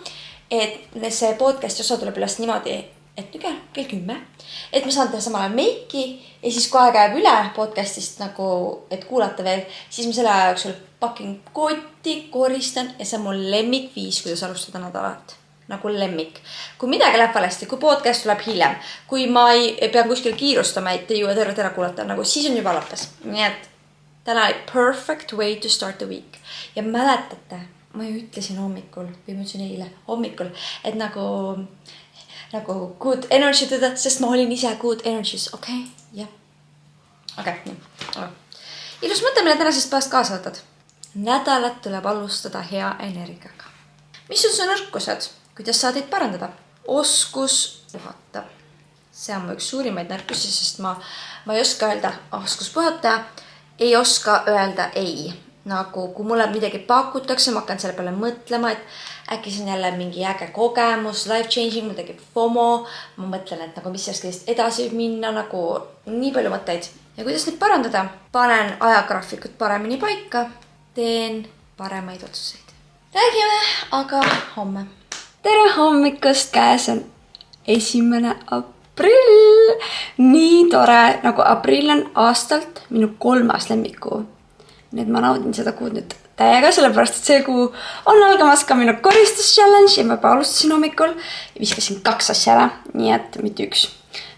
et see podcasti osa tuleb üles niimoodi, et kell 10, et ma saan teha samal ajal meiki ja siis kui aega jääb üle podcastist nagu, et kuulata veel, siis ma selle aja jooksul pakin kotti, koristan ja see on mul lemmikviis, kuidas alustada nädalat. Nagu lemmik. Kui midagi läheb valesti, kui podcast tuleb hiljem, kui ma pean kuskil kiirustama, et ei jõua tervet ära kuulata, nagu siis on juba lõppes. Nii et täna oli perfect way to start the week. Ja mäletate, ma ju ütlesin hommikul, või ma ütlesin eile hommikul, et nagu good energy teda, sest ma olin ise good energies, okei? Jah. Okei, nii. Ilus mõte, mille tänasest päevast kaasa võtad. Nädalat tuleb alustada hea energiaga. Mis on su nõrkused? Kuidas saad neid parandada? Oskus puhata. See on mu üks suurimaid nõrkusi, sest ma ei oska öelda oskus puhata, ei oska öelda ei. Nagu kui mulle midagi pakutakse, ma hakkan selle peale mõtlema, et äkki see on jälle mingi äge kogemus, life changing, mul tekib FOMO, ma mõtlen, et nagu mis sellest edasi minna, nagu nii palju mõtteid. Ja kuidas neid parandada? Panen ajagraafikut paremini paika, teen paremaid otsuseid. Räägime aga homme. Tere hommikust, käes on 1. aprill. Nii tore, nagu aprill on aastalt minu 3. lemmikuu. Nüüd ma naudin seda kuud nüüd täiega, sellepärast et see kuu on algamas ka minu koristus-challenge ja ma juba alustasin hommikul ja viskasin 2 asja ära, nii et mitte 1,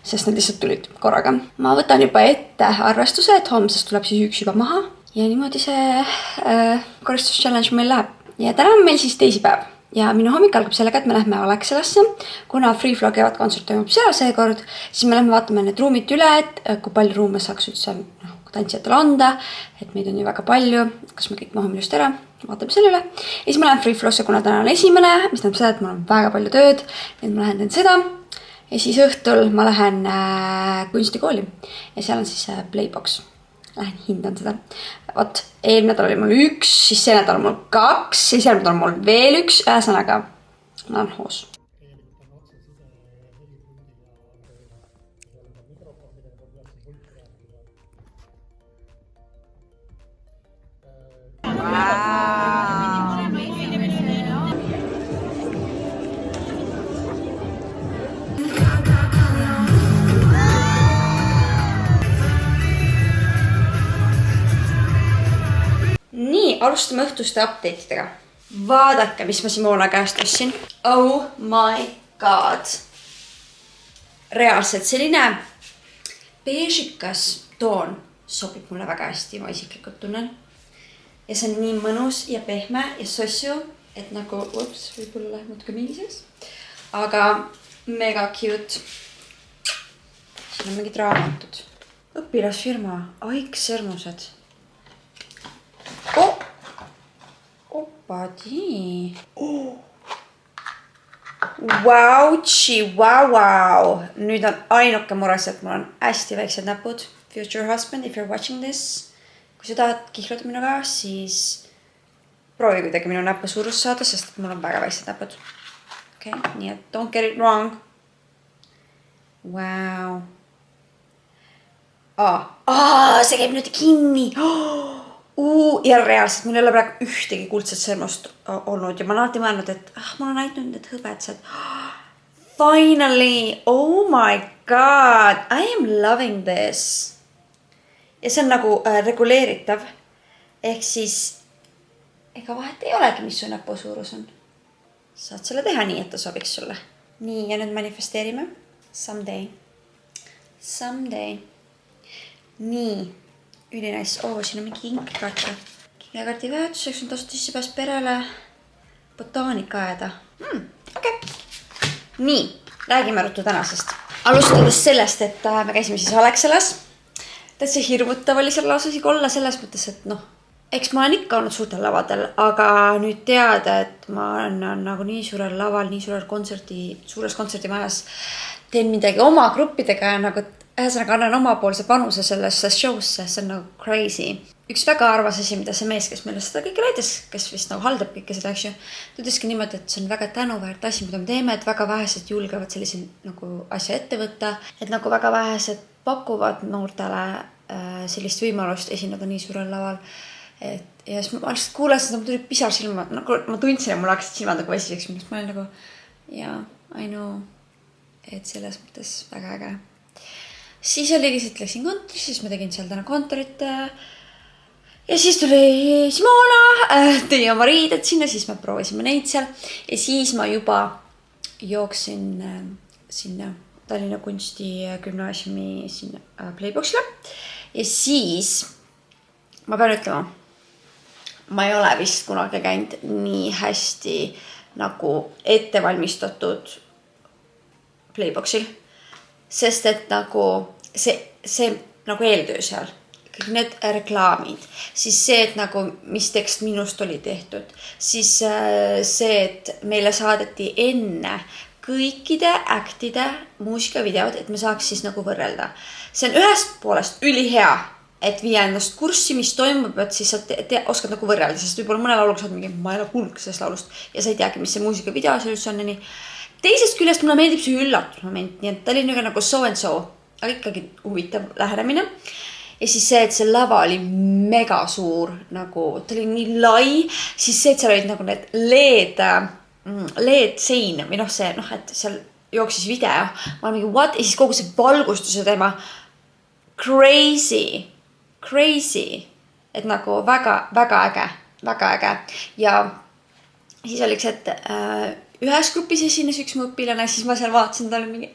sest need lihtsalt tulid korraga. Ma võtan juba ette arvestuse, et homsest tuleb siis 1 juba maha ja niimoodi see koristus-challenge meil läheb. Ja täna on meil siis teisipäev. Ja minu hommik algab sellega, et me lähme Alexelasse, kuna Free Flow kevad kontsert toimub seal seekord, siis me lähme vaatame need ruumid üle, et kui palju ruume saaks üldse tantsijatele anda, et meid on ju väga palju, kas me kõik mahame just ära, vaatame selle üle. Ja siis ma lähen Free Flow'sse, kuna täna on 1, mis tähendab seda, et mul on väga palju tööd, nüüd ma lähen teen seda. Ja siis õhtul ma lähen kunstikooli ja seal on siis Playbox. Lähen hindan seda. Vaat, eelmine nädal oli mul 1, siis see nädal on mul 2, siis järgmine nädal on mul veel 1, ühesõnaga ma olen hoos. Nii, alustame õhtuste update'idega. Vaadake, mis ma Simona käest ostsin. Oh my god. Reaalselt selline beežikas toon sobib mulle väga hästi, ma isiklikult tunnen. Ja see on nii mõnus ja pehme ja sossu, et nagu, võib-olla läheb natuke miiliseks. Aga mega cute. Siin on mingid raamatud. Õpilasfirma, Aiksõrmused. Opadi. Wow. Nüüd on ainuke mures, et mul on hästi väiksed näpud. Future husband, if you're watching this. Kui sa tahad kihluda minuga, siis proovi kuidagi minu näppu suurust saada, sest mul on väga väiksed näpud. Okay, nii et don't get it wrong. Wow. See käib nüüd kinni. Ja reaalselt, mul ei ole praegu ühtegi kuldset sõrmust olnud ja ma olen alati mõelnud, et mul on ainult need hõbetsad. Finally, oh my god, I am loving this. Ja see on nagu reguleeritav. Ehk siis, ega vahet ei olegi, mis su näpu suurus on. Saad selle teha nii, et ta sobiks sulle. Nii, ja nüüd manifesteerime. Someday. Nii. Ülinais. Siin on mingi kinkekaart. Kinkekaardi väärtuseks on tasuta sissepääs perele botaanika aeda. Okay. Nii, räägime ruttu tänasest. Alustades sellest, et me käisime siis Alexelas. Täitsa hirmutav oli seal lausa olla selles mõttes, et eks ma olen ikka olnud suurtel lavadel, aga nüüd teada, et ma olen nagu nii suurel laval, nii suures kontserdimajas teen midagi oma gruppidega ja nagu ühesõnaga annan omapoolse panuse sellesse show'sse, see on nagu crazy. Üks väga arvas asi, mida see mees, kes meile seda kõike näitas, kes vist nagu haldab kõike seda, eks ju, ta ütleski niimoodi, et see on väga tänuväärt asi, mida me teeme, et väga vähesed julgevad sellise nagu asja ette võtta, et nagu väga vähesed pakuvad noortele sellist võimalust esineda nii suurel laval. Ja siis ma lihtsalt kuulasin, et ma tuli pisar silma, ma tundsin, et mul hakkasid silmad nagu vesiseks, millest ma olin nagu, I know, et selles mõttes väga äge. siis oligi, siis läksin kontorisse, siis ma tegin seal täna kontorit. Ja siis tuli Simona, tõi oma riided sinna, siis me proovisime neid seal. Ja siis ma juba jooksin sinna Tallinna Kunstigümnaasiumi sinna Playboxile. Ja siis ma pean ütlema, ma ei ole vist kunagi käinud nii hästi nagu ettevalmistatud Playboxil. Sest et nagu see nagu eeltöö seal, kõik need reklaamid, siis see, et nagu mis tekst minust oli tehtud, siis see, et meile saadeti enne kõikide actide muusikavideod, et me saaks siis nagu võrrelda. See on ühest poolest ülihea, et viia ennast kurssi, mis toimub, et siis sa oskad nagu võrrelda, sest võib-olla mõne lauluga saad mingi, ma ei ole kuulnud sellest laulust ja sa ei teagi, mis see muusikavideo üldse on ja nii. Teisest küljest mulle meeldib see üllatusmoment, nii et ta oli nagu so and so, aga ikkagi huvitav lähenemine. Ja siis see, et see lava oli mega suur, nagu ta oli nii lai, siis see, et seal olid nagu need LED sein või see, et seal jooksis video. Ma olen mingi what? Ja siis kogu see valgustuse teema crazy. Et nagu väga äge. Ja siis oliks, et ühes grupis esines üks mu õpilane, siis ma seal vaatasin, ta oli mingi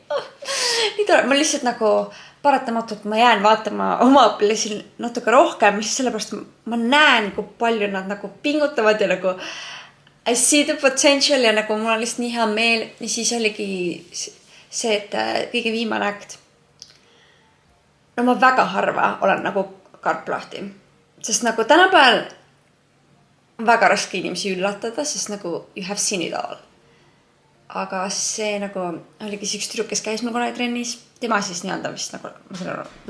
nii tore. Ma lihtsalt nagu paratamatult ma jään vaatama oma õpilasi natuke rohkem, sellepärast ma näen, kui palju nad nagu pingutavad ja nagu I see the potential ja nagu mul on lihtsalt nii hea meel. Ja siis oligi see, et kõige viimane akt. No ma väga harva olen nagu karp lahti, sest nagu tänapäeval on väga raske inimesi üllatada, sest nagu you have seen it all. Aga see nagu oligi üks tüdruk, kes käis mul kunagi trennis. Tema siis nii-öelda vist nagu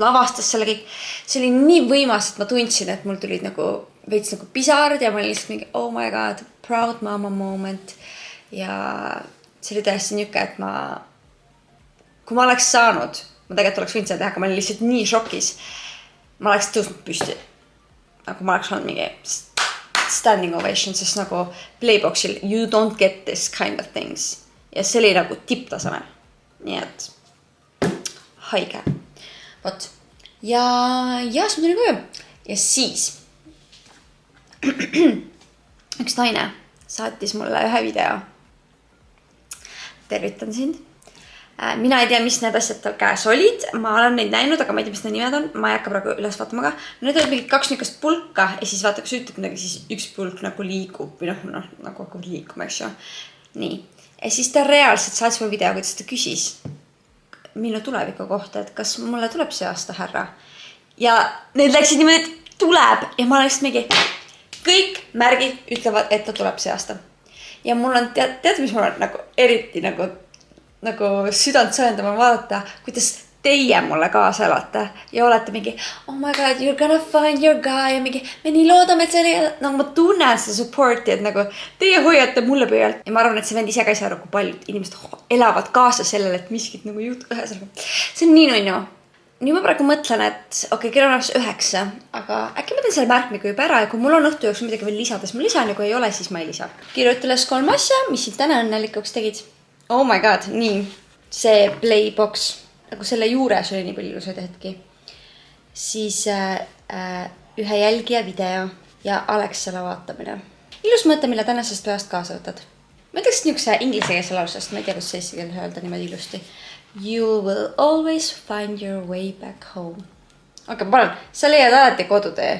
lavastas selle kõik. See oli nii võimas, et ma tundsin, et mul tulid nagu veits nagu pisarad ja ma olin lihtsalt mingi oh my god, proud mama moment. Ja see oli täiesti niuke, et kui ma oleks saanud, ma tegelikult oleks võinud seda teha, aga ma olin lihtsalt nii šokis. Ma oleks tõusnud püsti. Nagu ma oleks olnud mingi standing ovation, sest nagu Playboxil you don't get this kind of things. Ja see oli nagu tipptasemel. Nii et haige. Vot. Ja siis ma tulin koju. Ja siis üks naine saatis mulle ühe video. Tervitan sind. Mina ei tea, mis need asjad tal käes olid. Ma olen neid näinud, aga ma ei tea, mis need nimed on. Ma ei hakka praegu üles vaatama ka. Need olid mingid 2 niukest pulka ja siis vaata, kui sa ütled midagi, siis üks pulk nagu liigub või nagu hakkab liikuma, eks ju. Nii. Ja siis ta reaalselt saatis mulle video, kuidas ta küsis minu tuleviku kohta, et kas mulle tuleb see aasta härra. Ja need läksid niimoodi, et tuleb ja ma olen lihtsalt mingi kõik märgid ütlevad, et ta tuleb see aasta. Ja mul on tead, mis mul on nagu eriti nagu südant sõendama vaadata, kuidas teie mulle kaasa elate ja olete mingi oh my god, you're gonna find your guy ja mingi me nii loodame, et see nagu ma tunnen seda supporti, et nagu teie hoiate mulle pöölt ja ma arvan, et see vend ise ka ei saa aru, kui paljud inimesed elavad kaasa sellele, et miskit nagu juhtub. See on nii nunnu. Nüüd ma praegu mõtlen, et okei, kell on 9, aga äkki ma teen selle märkmiga juba ära ja kui mul on õhtu jooksul midagi veel lisada, siis ma lisan ja kui ei ole, siis ma ei lisa. Kirjuta üles 3 asja, mis sind täna õnnelikuks tegid. Oh my god, nii. See Playbox, nagu selle juures oli nii palju ilusaid hetki. Siis ühe jälgija video ja Alexela vaatamine. Ilus mõte, mille tänasest päevast kaasa võtad. Ma ütleks niisuguse inglisekeelse lausest, ma ei tea, kus see eesti keeles öelda niimoodi ilusti. You will always find your way back home. Aga palun, sa leiad alati kodutee.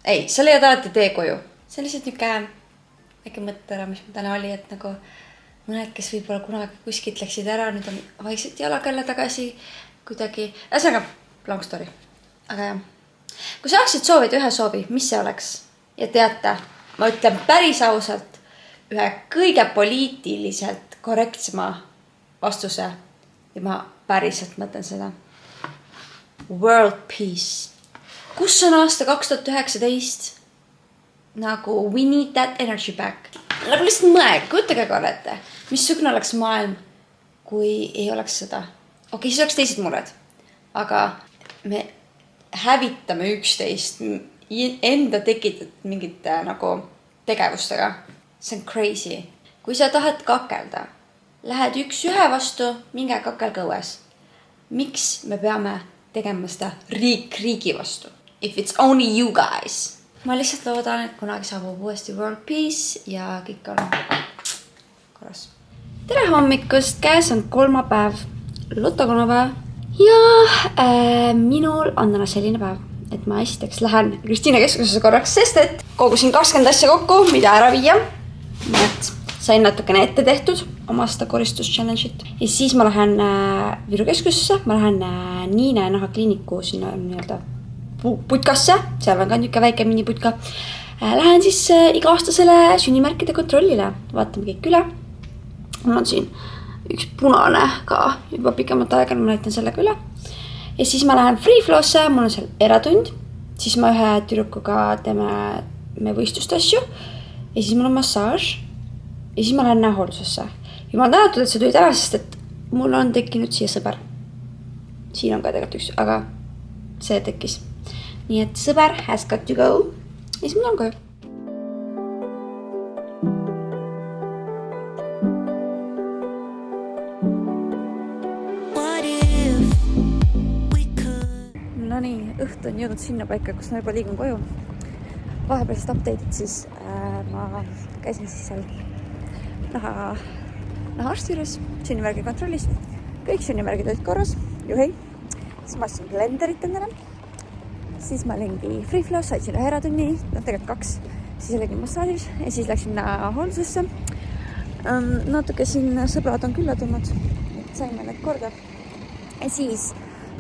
Ei, sa leiad alati tee koju. See on lihtsalt niisugune väike mõte ära, mis ma täna oli, et nagu mõned, kes võib-olla kunagi kuskilt läksid ära, nüüd on vaikselt jalaga jälle tagasi kuidagi. Ühesõnaga, long story. Aga jah. Kui saaksid soovida ühe soovi, mis see oleks? Ja teate, ma ütlen päris ausalt ühe kõige poliitiliselt korrektsema vastuse ja ma päriselt mõtlen seda. World peace. Kus on aasta 2019? Nagu we need that energy back. Nagu lihtsalt mõelge, kujutage korrete. Missugune oleks maailm, kui ei oleks seda? Okei, siis oleks teised mured. Aga me hävitame üksteist enda tekitatud mingite nagu tegevustega. See on crazy. Kui sa tahad kakelda, lähed üks ühe vastu, minge kakelga õues. miks me peame tegema seda riigi vastu? If it's only you guys. Ma lihtsalt loodan, et kunagi saabub uuesti World Peace ja kõik on korras. Tere hommikust, käes on kolmapäev, lotokolmapäev ja minul on täna selline päev, et ma esiteks lähen Kristiine keskusesse korraks, sest et kogusin 20 asja kokku, mida ära viia. Et sain natukene ette tehtud oma seda koristus-challenge'it. Ja siis ma lähen Viru keskusesse, ma lähen Niine nahakliiniku sinna nii-öelda putkasse, seal on ka niuke väike miniputka. Lähen siis iga-aastasele sünnimärkide kontrollile, vaatame kõik üle. Mul on siin üks punane ka juba pikemat aega, ma näitan sellega üle. Ja siis ma lähen Free Flow'sse, mul on seal eratund, siis ma ühe tüdrukuga teeme võistluste asju ja siis mul on massaaž ja siis ma lähen näohooldusesse. Ja ma olen tänatud, et sa tulid ära, sest et mul on tekkinud siia sõber. Siin on ka tegelikult üks, aga see tekkis. Nii et sõber has got to go. Ja siis mul on koju. No nii, õhtu on jõudnud sinna paika, kus ma juba liigun koju. Vahepealsest update'id siis ma käisin siis seal nahaarsti juures, sünnimärgi kontrollis. Kõik sünnimärgid olid korras, juhei. Siis ma ostsin blenderit endale. Siis ma olingi Free Flow, sain ühe eratunni, tegelikult 2. Siis oligi massaažis ja siis läksin hooldusesse. Natuke siin sõbrad on külla tulnud, et saime need korda. Ja siis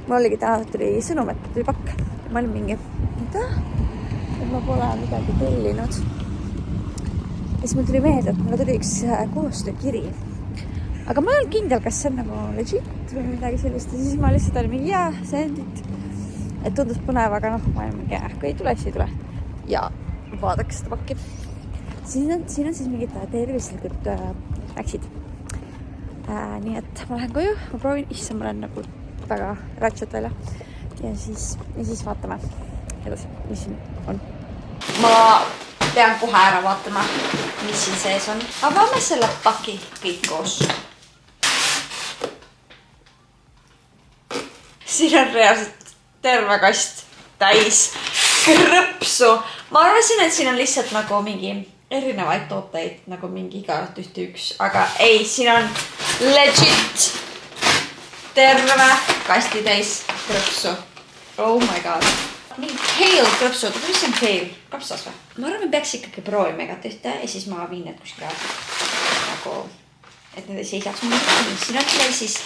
mul oligi täna tuli sõnum, et tuli pakk. Ma olin mingi, mida? Et ma pole midagi tellinud. Ja siis mul tuli meelde, et mulle tuli üks koostöökiri. Aga ma ei olnud kindel, kas see on nagu legit või midagi sellist. Ja siis ma lihtsalt olin mingi, jaa, send it. Et tundus põnev, aga ma olin mingi, kui ei tule, siis ei tule. Ja vaadake seda pakki. Siin on siis mingid tervislikud läksid. Nii et ma lähen koju, ma proovin, issa ma olen nagu väga ratšot välja. Ja siis vaatame edasi, mis siin on. Ma pean kohe ära vaatama, mis siin sees on. Avame selle paki kõik koos. Siin on reaalselt terve kast täis krõpsu. Ma arvasin, et siin on lihtsalt nagu mingi erinevaid tooteid, nagu mingi igat ühte üks. Aga ei, siin on legit terve kasti täis krõpsu. Oh my god. Mingi kale krõpsu, mis on kale? Kapsas või? Ma arvan, peaks ikkagi proovima igat ühte ja siis ma viin need kuskile nagu, et need ei seisaks mulle. Siin on teil siis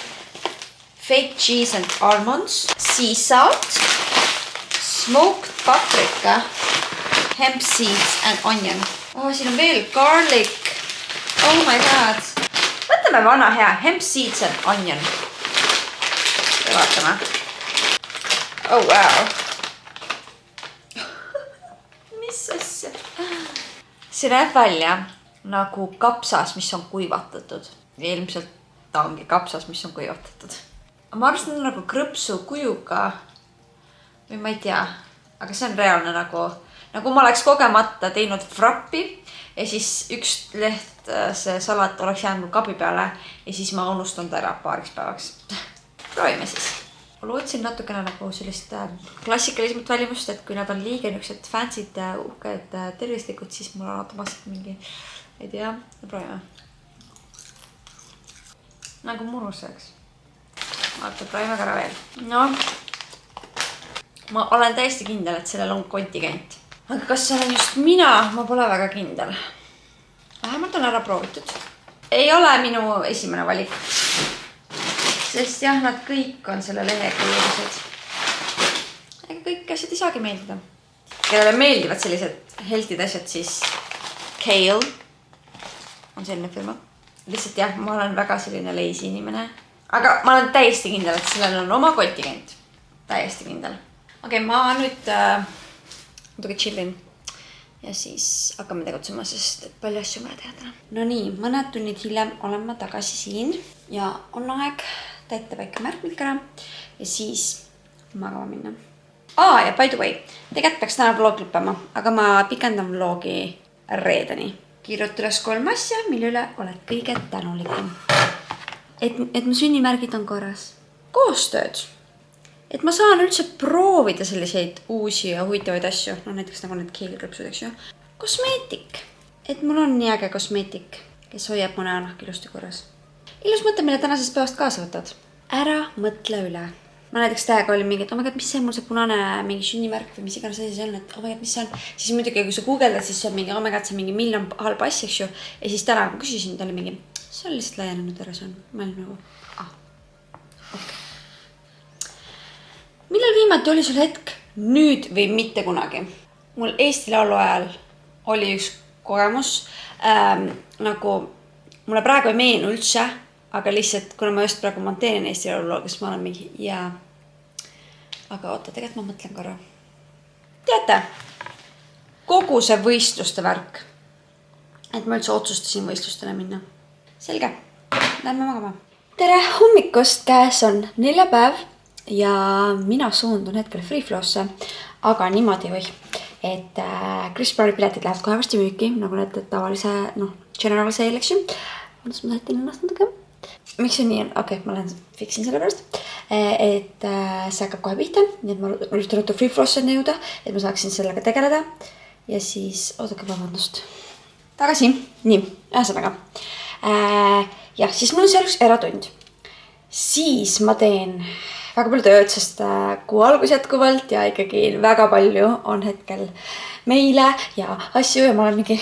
fake cheese and almonds, sea salt, smoked paprika, hemp seeds and onion. Oh, siin on veel garlic. Oh my god. Võtame vana hea hemp seeds and onion. Vaatame. Oh wow. See näeb välja nagu kapsas, mis on kuivatatud. Ilmselt ta ongi kapsas, mis on kuivatatud. Ma arvast on nagu krõpsu kujuga või ma ei tea, aga see on reaalne nagu ma oleks kogemata teinud frappi ja siis üks leht see salat oleks jäänud kabi peale ja siis ma unustan ta ära paariks päevaks. Proovime siis. Ma lootsin natukene nagu sellist klassikalismat välimust, et kui nad on liiga niisugused fancy'd, uhked, tervislikud, siis mul on automaatselt mingi, ei tea, proovime. Nagu muruseks. Vaata, proovime ka ära veel. No, ma olen täiesti kindel, et sellel on kontingent. Aga kas see on just mina? Ma pole väga kindel. Vähemalt on ära proovitud. Ei ole minu esimene valik. Sest jah, nad kõik on selle lehekujulised. Ega kõik asjad ei saagi meeldida. Kellele meeldivad sellised healthid asjad, siis Kale on selline firma. Lihtsalt jah, ma olen väga selline lazy inimene. Aga ma olen täiesti kindel, et sellel on oma kontingent. Täiesti kindel. Okei, ma nüüd natuke chillin. Ja siis hakkame tegutsema, sest palju asju vaja teha täna. No nii, mõned tunnid hiljem olen ma tagasi siin. Ja on aeg täita väike märkmik ära. Ja siis magama minna. Ja by the way, tegelikult peaks täna vlog lõppema, aga ma pikendan vlogi reedeni. Kirjuta üles 3 asja, mille üle oled kõige tänulikum. Et mu sünnimärgid on korras. koostööd. Et ma saan üldse proovida selliseid uusi ja huvitavaid asju. No näiteks nagu need keelkrõpsud, eks ju. Kosmeetik. Et mul on nii äge kosmeetik, kes hoiab mu näonahk ilusti korras. Ilus mõte, mille tänasest päevast kaasa võtad. Ära mõtle üle. Ma näiteks täiega olin mingi, et oh my god, mis see on mul see punane mingi sünnimärk või mis iganes asi see on, et oh my god, mis see on. Siis muidugi, kui sa googeldad, siis see on mingi, oh my god, see on mingi miljon halba asja, eks ju. Ja siis täna, kui küsisin, ta oli mingi, see on lihtsalt laienenud versioon. Ma olin nagu, okei. Millal viimati oli sul hetk nüüd või mitte kunagi? Mul Eesti Laulu ajal oli üks kogemus, nagu mulle praegu ei meenu üldse, aga lihtsalt, kuna ma just praegu monteerin Eesti Laulu, kes ma olen mingi, jaa. Aga oota, tegelikult ma mõtlen korra. Teate, kogu see võistluste värk, et ma üldse otsustasin võistlustele minna. Selge, lähme magama. Tere hommikust, käes on neljapäev ja mina suundun hetkel Freeflow'sse, aga niimoodi või, et Chris Browni piletid lähevad kohe varsti müüki, nagu need tavalise, general sale, eks ju. Ma tahetin ennast natuke. Miks see nii on? Okei, ma lähen fiksin selle pärast. Et see hakkab kohe pihta, nii et ma üritan Freeflow'sse jõuda, et ma saaksin sellega tegeleda. Ja siis, oodake vabandust. Tagasi. Nii, ühesõnaga. Ja siis mul on seal üks eratund. Siis ma teen väga palju tööd, sest kuu algus jätkuvalt ja ikkagi väga palju on hetkel meile ja asju ja ma olen mingi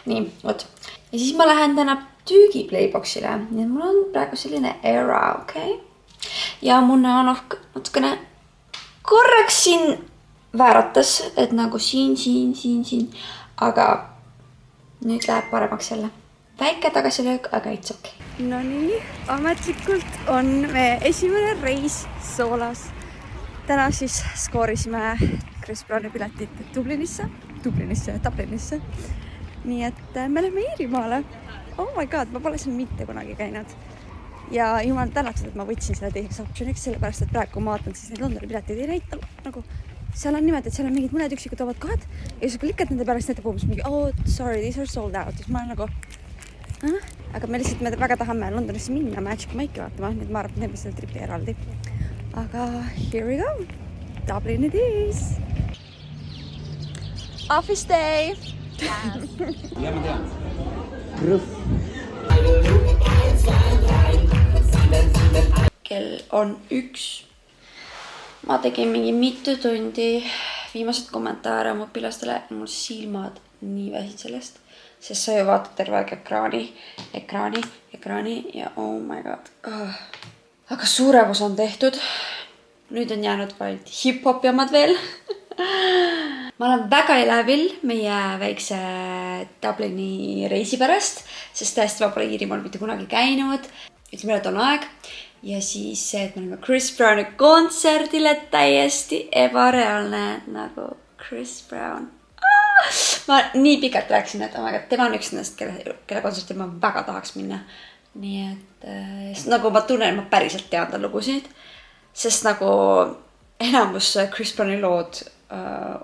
nii, oot. Ja siis ma lähen täna tüügi Playboxile, nii et mul on praegu selline era, okei. Ja mu näonahk natukene korraks siin vääratas, et nagu siin, aga nüüd läheb paremaks jälle. Väike tagasilöök, aga it's okay. No nii, ametlikult on meie esimene reis Soolas. Täna siis skoorisime Chris Browni piletit Dublinisse. Nii et me lähme Iirimaale. Oh my god, ma pole seal mitte kunagi käinud. Ja jumal tänatud, et ma võtsin selle teiseks optioniks, sellepärast, et praegu ma vaatan, siis need Londoni piletid ei näita. Nagu, seal on niimoodi, et seal on mingid mõned üksikud vabad kohad ja siis kui likkad nende pärast näitab umbes mingi, oh sorry, these are sold out. Siis ma olen nagu, aga me lihtsalt väga tahame Londonisse minna Magic Mike'i vaatama, nii et ma arvan, et neeme selle tripi eraldi. Aga here we go. Dublin it is. Office day. Kell on 1. Ma tegin mingi mitu tundi viimased kommentaare oma õpilastele ja mul silmad nii väsid sellest. Sest sa ju vaatad terve aeg ekraani ja oh my god. Aga suurevus on tehtud. Nüüd on jäänud vaid hip-hopi omad veel. Ma olen väga elevil meie väikse Dublini reisi pärast, sest tõesti ma pole Iirimaal mitte kunagi käinud. Ütleme, et on aeg. Ja siis see, et me oleme Chris Browni kontserdile täiesti ebareaalne nagu Chris Brown. Ma nii pikalt rääksin, et tema on üks nendest, kelle kontserti ma väga tahaks minna. Nii et nagu ma tunnen, ma päriselt tean ta lugusid, sest nagu enamus Chris Browni lood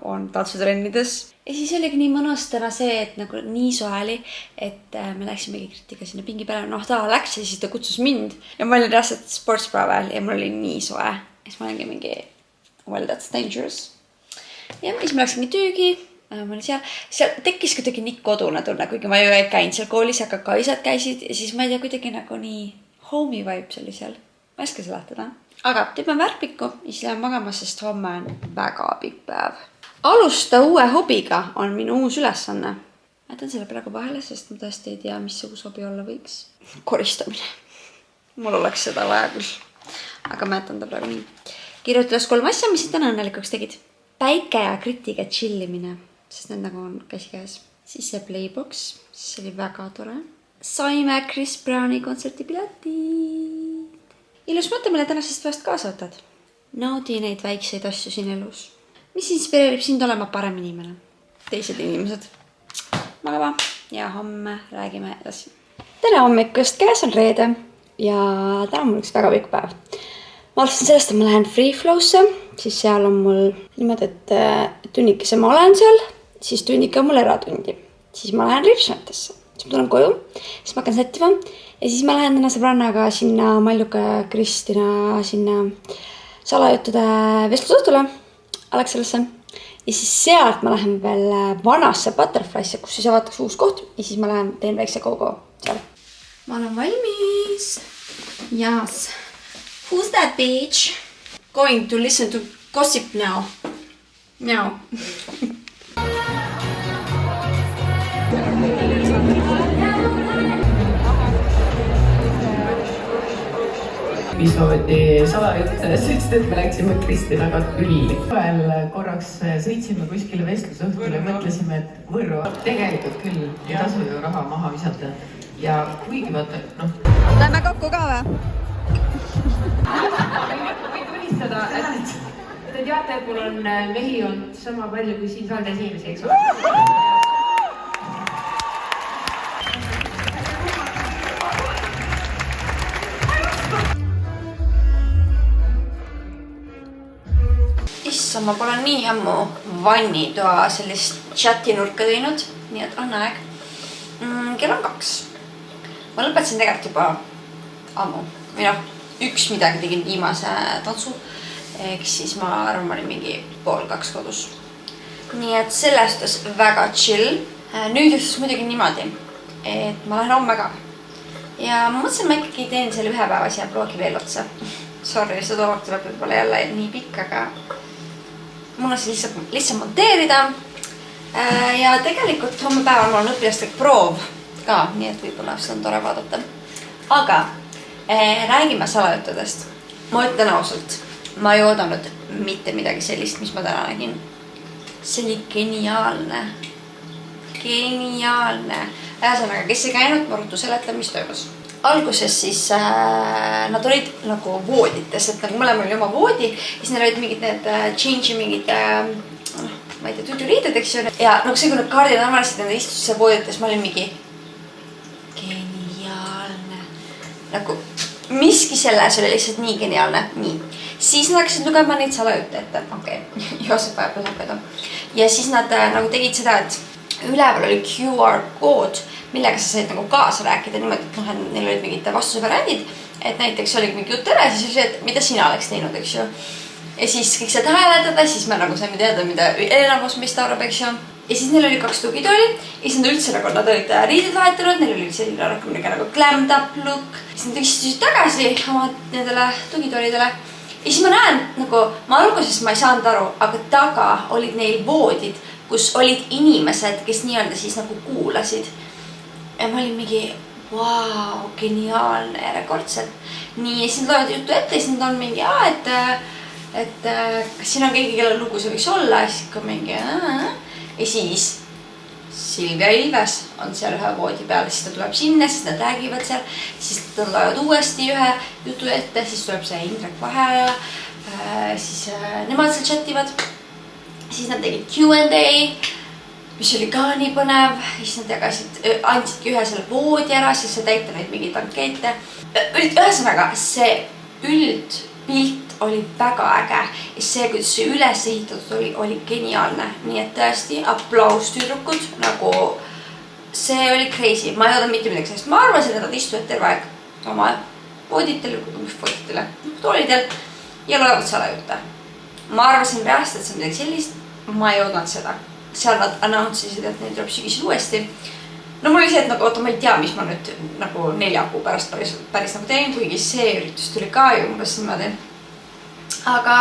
on tantsutrennides. Ja siis oligi nii mõnus täna see, et nagu nii soe oli, et me läksimegi Kritiga sinna pingi peale. Ta läks ja siis ta kutsus mind ja ma olin reaalselt sportspäeval ja mul oli nii soe. Ja siis ma olingi mingi, well that's dangerous. Ja siis ma läksingi tüügi. Ma olin seal tekkis kuidagi nii kodune tunne, kuigi ma ju ei käinud seal koolis, aga kaisad käisid ja siis ma ei tea, kuidagi nagu nii homey vibe oli seal. Ma ei oska seletada. Aga teeme värpiku ja siis lähen magama, sest homme on väga pikk päev. Alusta uue hobiga on minu uus ülesanne. Ma jätan selle praegu vahele, sest ma tõesti ei tea, mis uus hobi olla võiks. Koristamine. Mul oleks seda vaja küll. Aga ma jätan ta praegu nii. Kirjutades 3 asja, mis täna õnnelikuks tegid. Päike ja Kritiga chillimine. Sest need nagu on käsikäes. Siis see Playbox, see oli väga tore. Saime Chris Browni kontserti piletid. Ilus mõte, mille tänasest päevast kaasa võtad. Naudi neid väikseid asju siin elus. Mis inspireerib sind olema parem inimene? Teised inimesed. Magama ja homme räägime edasi. Tere hommikust, käes on reede ja täna on mul üks väga pikk päev. Ma alustan sellest, et ma lähen Freeflow'sse, siis seal on mul niimoodi, et tunnikese ma olen seal, siis tunnike on mul eratundi. Siis ma lähen Richmondisse, siis ma tulen koju, siis ma hakkan sättima ja siis ma lähen täna sõbrannaga sinna Malluka ja Kristina sinna salajuttude vestlusõhtule Alexelasse. Ja siis sealt ma lähen veel vanasse Butterflysse, kus siis avatakse uus koht ja siis ma lähen teen väikse go-go seal. Ma olen valmis. Yes. Who's that bitch? Going to listen to gossip now. Now. mis sooviti salajutte, sest et me läksime Kristinaga külli. Korraks sõitsime kuskile vestlusõhtule ja mõtlesime, et Võrru tegelikult küll ei tasu ju raha maha visata. Ja kuigi vaata, Lähme kokku ka või? võin tunnistada, et te teate, et mul on mehi olnud sama palju kui siin saaldes inimesi, eks ole? Issa, ma pole nii ammu vannitoa sellist chatinurka teinud, nii et on aeg. Kell on 2. Ma lõpetasin tegelikult juba ammu. Või üks midagi tegin viimase tantsu. Ehk siis ma arvan, ma olin mingi 1:30 kodus. Nii et selles suhtes väga chill. Nüüd juhtus muidugi niimoodi, et ma lähen homme ka. Ja ma mõtlesin, ma ikkagi teen selle ühe päeva siia bloogi veel otsa. Sorry, seda toomakt tuleb võib-olla jälle nii pikk, aga mul on see lihtsalt monteerida. Ja tegelikult homme päeval mul on õpilastega proov ka, nii et võib-olla seda on tore vaadata. Aga räägime salajuttudest. Ma ütlen ausalt, ma ei oodanud mitte midagi sellist, mis ma täna nägin. See oli geniaalne. Geniaalne. Ühesõnaga, kes ei käinud, ma ruttu seletan, mis toimus. Alguses siis nad olid nagu voodites, et nagu mõlemal oli oma voodi. Siis neil olid mingid need change'i mingid, ma ei tea, tüdjuriided, eks ju. Ja nagu see, kui nad kaardid tavaliselt nende istusse voodites, ma olin mingi geniaalne. Nagu miski selles oli lihtsalt nii geniaalne. Nii. Siis nad hakkasid lugema neid salajutte ette. Okei, Joosep vajab lõpeda. Ja siis nad nagu tegid seda, et üleval oli QR kood, millega sa said nagu kaasa rääkida niimoodi, et neil olid mingid vastusevariandid, et näiteks oli mingi jutt ära, siis oli, et mida sina oleks teinud, eks ju. Ja siis kõik said hääletada, siis me nagu saime teada, mida enamus meist arvab, eks ju. Ja siis neil oli 2 tugitooli, ja siis nad üldse nagu, nad olid riided vahetanud, neil oli selline rohkem nagu glammed up look. Siis nad istusid tagasi oma nendele tugitoolidele. Ja siis ma näen, nagu, ma alguses ma ei saanud aru, aga taga olid neil voodid, kus olid inimesed, kes nii-öelda siis nagu kuulasid. Ja ma olin mingi, vau, geniaalne järjekordselt. Nii, ja siis nad loevad juttu ette, ja siis nad on mingi, et kas siin on keegi, kelle lugu see võiks olla, ja siis ka mingi, ja siis Silvia Ilves on seal ühe voodi peal, siis ta tuleb sinna, siis nad räägivad seal, siis nad loevad uuesti ühe jutu ette, siis tuleb see Indrek Vaheaja, siis nemad seal chativad, siis nad tegid Q&A, mis oli ka nii põnev, siis nad andsidki ühe selle voodi ära, siis sa täita neid mingeid ankeete. Ühesõnaga, see üldpilt oli väga äge ja see, kuidas see üles ehitatud oli geniaalne. Nii et tõesti, aplaus tüdrukud, nagu see oli crazy. Ma ei oodanud mitte midagi sellest. Ma arvasin, et nad istuvad terve aeg oma toolidel ja loevad salajutte. Ma arvasin reaalselt, et see on midagi sellist. Ma ei oodanud seda. Seal nad announce'isid, et neid tuleb sügisel uuesti. No mul oli see, et nagu, oota, ma ei tea, mis ma nüüd nagu 4 kuu pärast päris nagu teen, kuigi see üritus tuli ka ju umbes niimoodi. Aga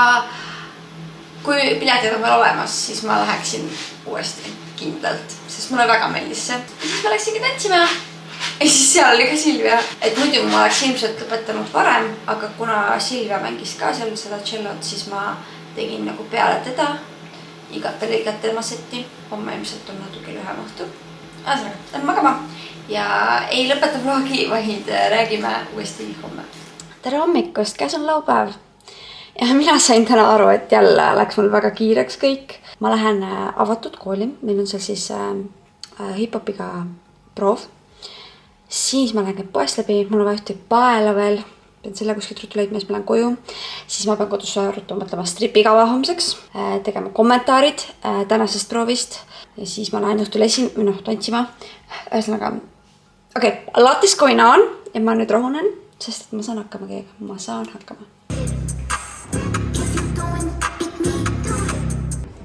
kui piletid on veel olemas, siis ma läheksin uuesti kindlalt, sest mulle väga meeldis see. Ja siis ma läksingi tantsima. Ja siis seal oli ka Silvia. Et muidu ma oleks ilmselt lõpetanud varem, aga kuna Silvia mängis ka seal seda cellot, siis ma tegin nagu peale teda. Igat tema setti. Homme ilmselt on natuke lühem õhtu. Ühesõnaga, lähen magama. Ja ei lõpeta vlogi, vaid räägime uuesti homme. Tere hommikust, käes on laupäev. Ja mina sain täna aru, et jälle läks mul väga kiireks kõik. Ma lähen avatud kooli. Meil on seal siis hip-hopiga proov. Siis ma lähen poest läbi. Mul on vaja ühte paela veel. Pean selle kuskilt ruttu leidma, siis ma lähen koju. Siis ma pean kodus ruttu mõtlema stripikava homseks, tegema kommentaarid tänasest proovist. Ja siis ma lähen õhtul tantsima. Ühesõnaga, okei, a lot is going on. ja ma nüüd rahunen, sest et ma saan hakkama kõigega. Ma saan hakkama.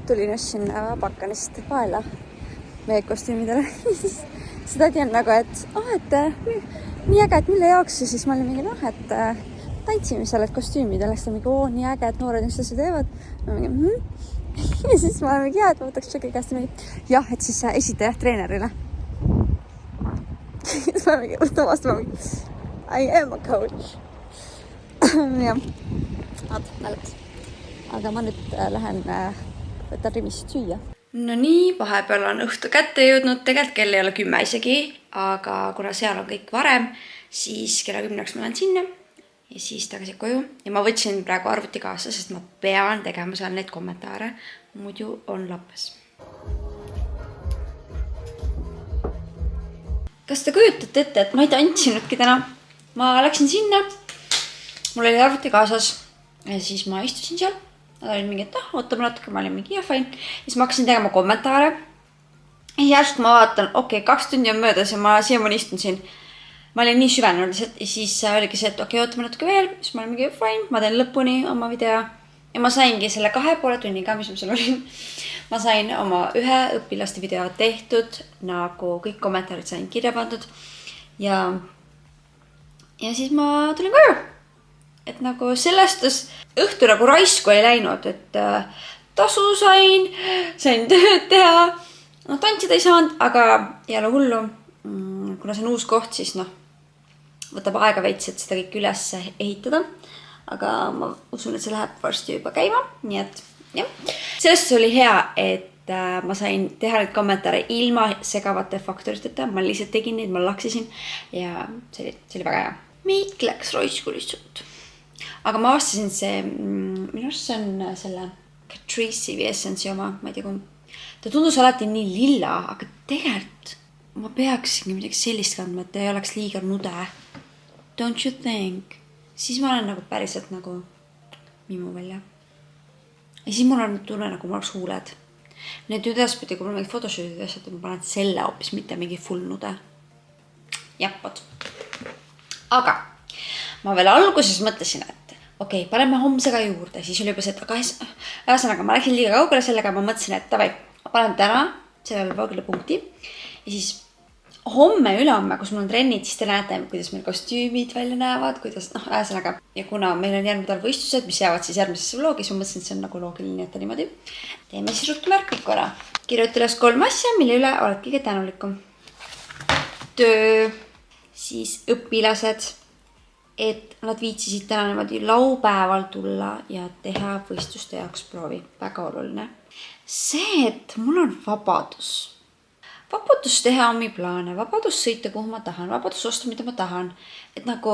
Tulin ostsin Vabakanist paela meie kostüümidele. Seda tean nagu, et nii äge, et mille jaoks ja siis ma olin mingi et tantsimisel, et kostüümidel, siis mingi nii äge, et noored just asja teevad. Ja siis ma olen mingi et ma võtaks tšeki käest jah, et siis esita jah treenerile. Siis ma mingi vastama I am a coach. Jah, naljakas. Aga ma nüüd lähen võtan rimist süüa. No nii, vahepeal on õhtu kätte jõudnud, tegelikult kell ei ole 10 isegi, aga kuna seal on kõik varem, siis kella 10 ma lähen sinna ja siis tagasi koju. Ja ma võtsin praegu arvuti kaasa, sest ma pean tegema seal neid kommentaare, muidu on lappes. Kas te kujutate ette, et ma ei tantsinudki täna? Ma läksin sinna, mul oli arvuti kaasas ja siis ma istusin seal. Nad olid mingi, et ootame natuke, ma olin mingi fine. Siis ma hakkasin tegema kommentaare. Ja järsku ma vaatan, 2 tundi on möödas ja ma siiamaani istun siin. Ma olin nii süvenenud ja siis oligi see, et ootame natuke veel. Siis ma olin mingi fine, ma teen lõpuni oma video. Ja ma saingi selle 2,5 tunniga, mis ma seal olin. Ma sain oma 1 õpilaste video tehtud, nagu kõik kommentaarid sain kirja pandud. Ja siis ma tulin koju. Et nagu sellestas õhtu nagu raisku ei läinud, et tasu sain tööd teha. No tantsida ei saanud, aga ei ole hullu. Kuna see on uus koht, siis võtab aega veits, et seda kõik üles ehitada. Aga ma usun, et see läheb varsti juba käima. Nii et jah. Sellest oli hea, et ma sain teha neid kommentaare ilma segavate faktoriteta. Ma lihtsalt tegin neid, ma laksisin ja see oli väga hea. Meik läks raisku lihtsalt. Aga ma avastasin see, minu arust see on selle Catrice'i või Essence'i oma, ma ei tea kui. Ta tundus alati nii lilla, aga tegelikult ma peaksingi midagi sellist kandma, et ei oleks liiga nude. Don't you think? Siis ma olen nagu päriselt nagu mimu välja. Ja siis mul on tunne nagu ma oleks huuled. Need üdaspidi, kui mul mingid photoshootid asjad, ma panen selle hoopis mitte mingi full nude. Jah, võt. Aga ma veel alguses mõtlesin, et paneme homsega juurde. Siis oli juba see, et ühesõnaga ma läksin liiga kaugele sellega, ma mõtlesin, et ma panen täna sellele vlogile punkti. Ja siis homme ülehomme, kus mul on trennid, siis te näete, kuidas meil kostüümid välja näevad, kuidas, ühesõnaga. Ja kuna meil on järgmine nädal võistlused, mis jäävad siis järgmisesse vlogis, ma mõtlesin, et see on nagu loogiline, et niimoodi. Teeme siis ruttu märkid korra. Kirjuta üles 3 asja, mille üle oled kõige tänulikum. Töö, siis õpilased, et nad viitsisid täna niimoodi laupäeval tulla ja teha võistluste jaoks proovi. Väga oluline. See, et mul on vabadus. Vabadus teha omi plaane, vabadus sõita, kuhu ma tahan, vabadus osta, mida ma tahan. Et nagu,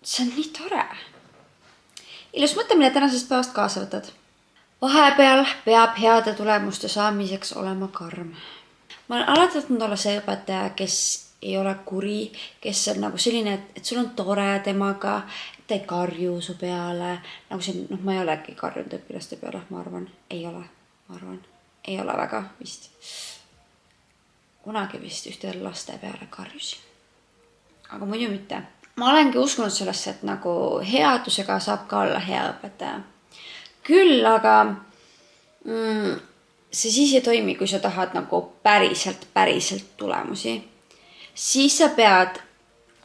see on nii tore. Ilus mõte, mille tänasest päevast kaasa võtad. Vahepeal peab heade tulemuste saamiseks olema karm. Ma olen alati tahtnud olla see õpetaja, kes ei ole kuri, kes on nagu selline, et sul on tore temaga, et ta ei karju su peale. Nagu see, ma ei olegi karjunud õpilaste peale, ma arvan. Ei ole, ma arvan. Ei ole väga vist. Kunagi vist ühtedel laste peale karjusin. Aga muidu mitte. Ma olengi uskunud sellesse, et nagu headusega saab ka olla hea õpetaja. Küll, aga see siis ei toimi, kui sa tahad nagu päriselt tulemusi. Siis sa pead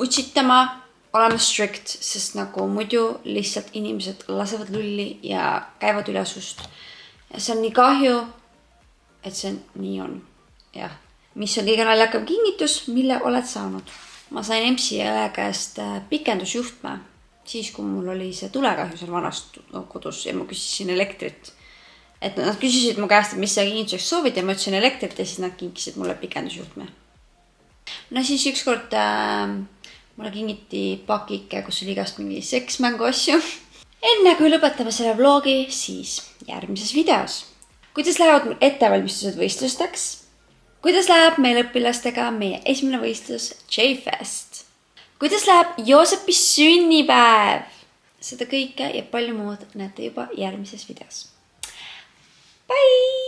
utsitama, olema strict, sest nagu muidu lihtsalt inimesed lasevad lulli ja käivad üle sust. Ja see on nii kahju, et see nii on. Jah. Mis on kõige naljakam kingitus, mille oled saanud? Ma sain MC õe käest pikendusjuhtme, siis kui mul oli see tulekahju seal vanast kodus ja ma küsisin elektrit. Et nad küsisid mu käest, et mis see kingituseks soovid ja ma ütlesin elektrit ja siis nad kinkisid mulle pikendusjuhtme. No siis ükskord mulle kingiti pakike, kus oli igast mingi seksmängu asju. Enne kui lõpetame selle vlogi, siis järgmises videos. Kuidas lähevad mul ettevalmistused võistlusteks? Kuidas läheb meil õpilastega meie esimene võistlus J-Fest? Kuidas läheb Joosepi sünnipäev? Seda kõike ja palju muud näete juba järgmises videos. Bye!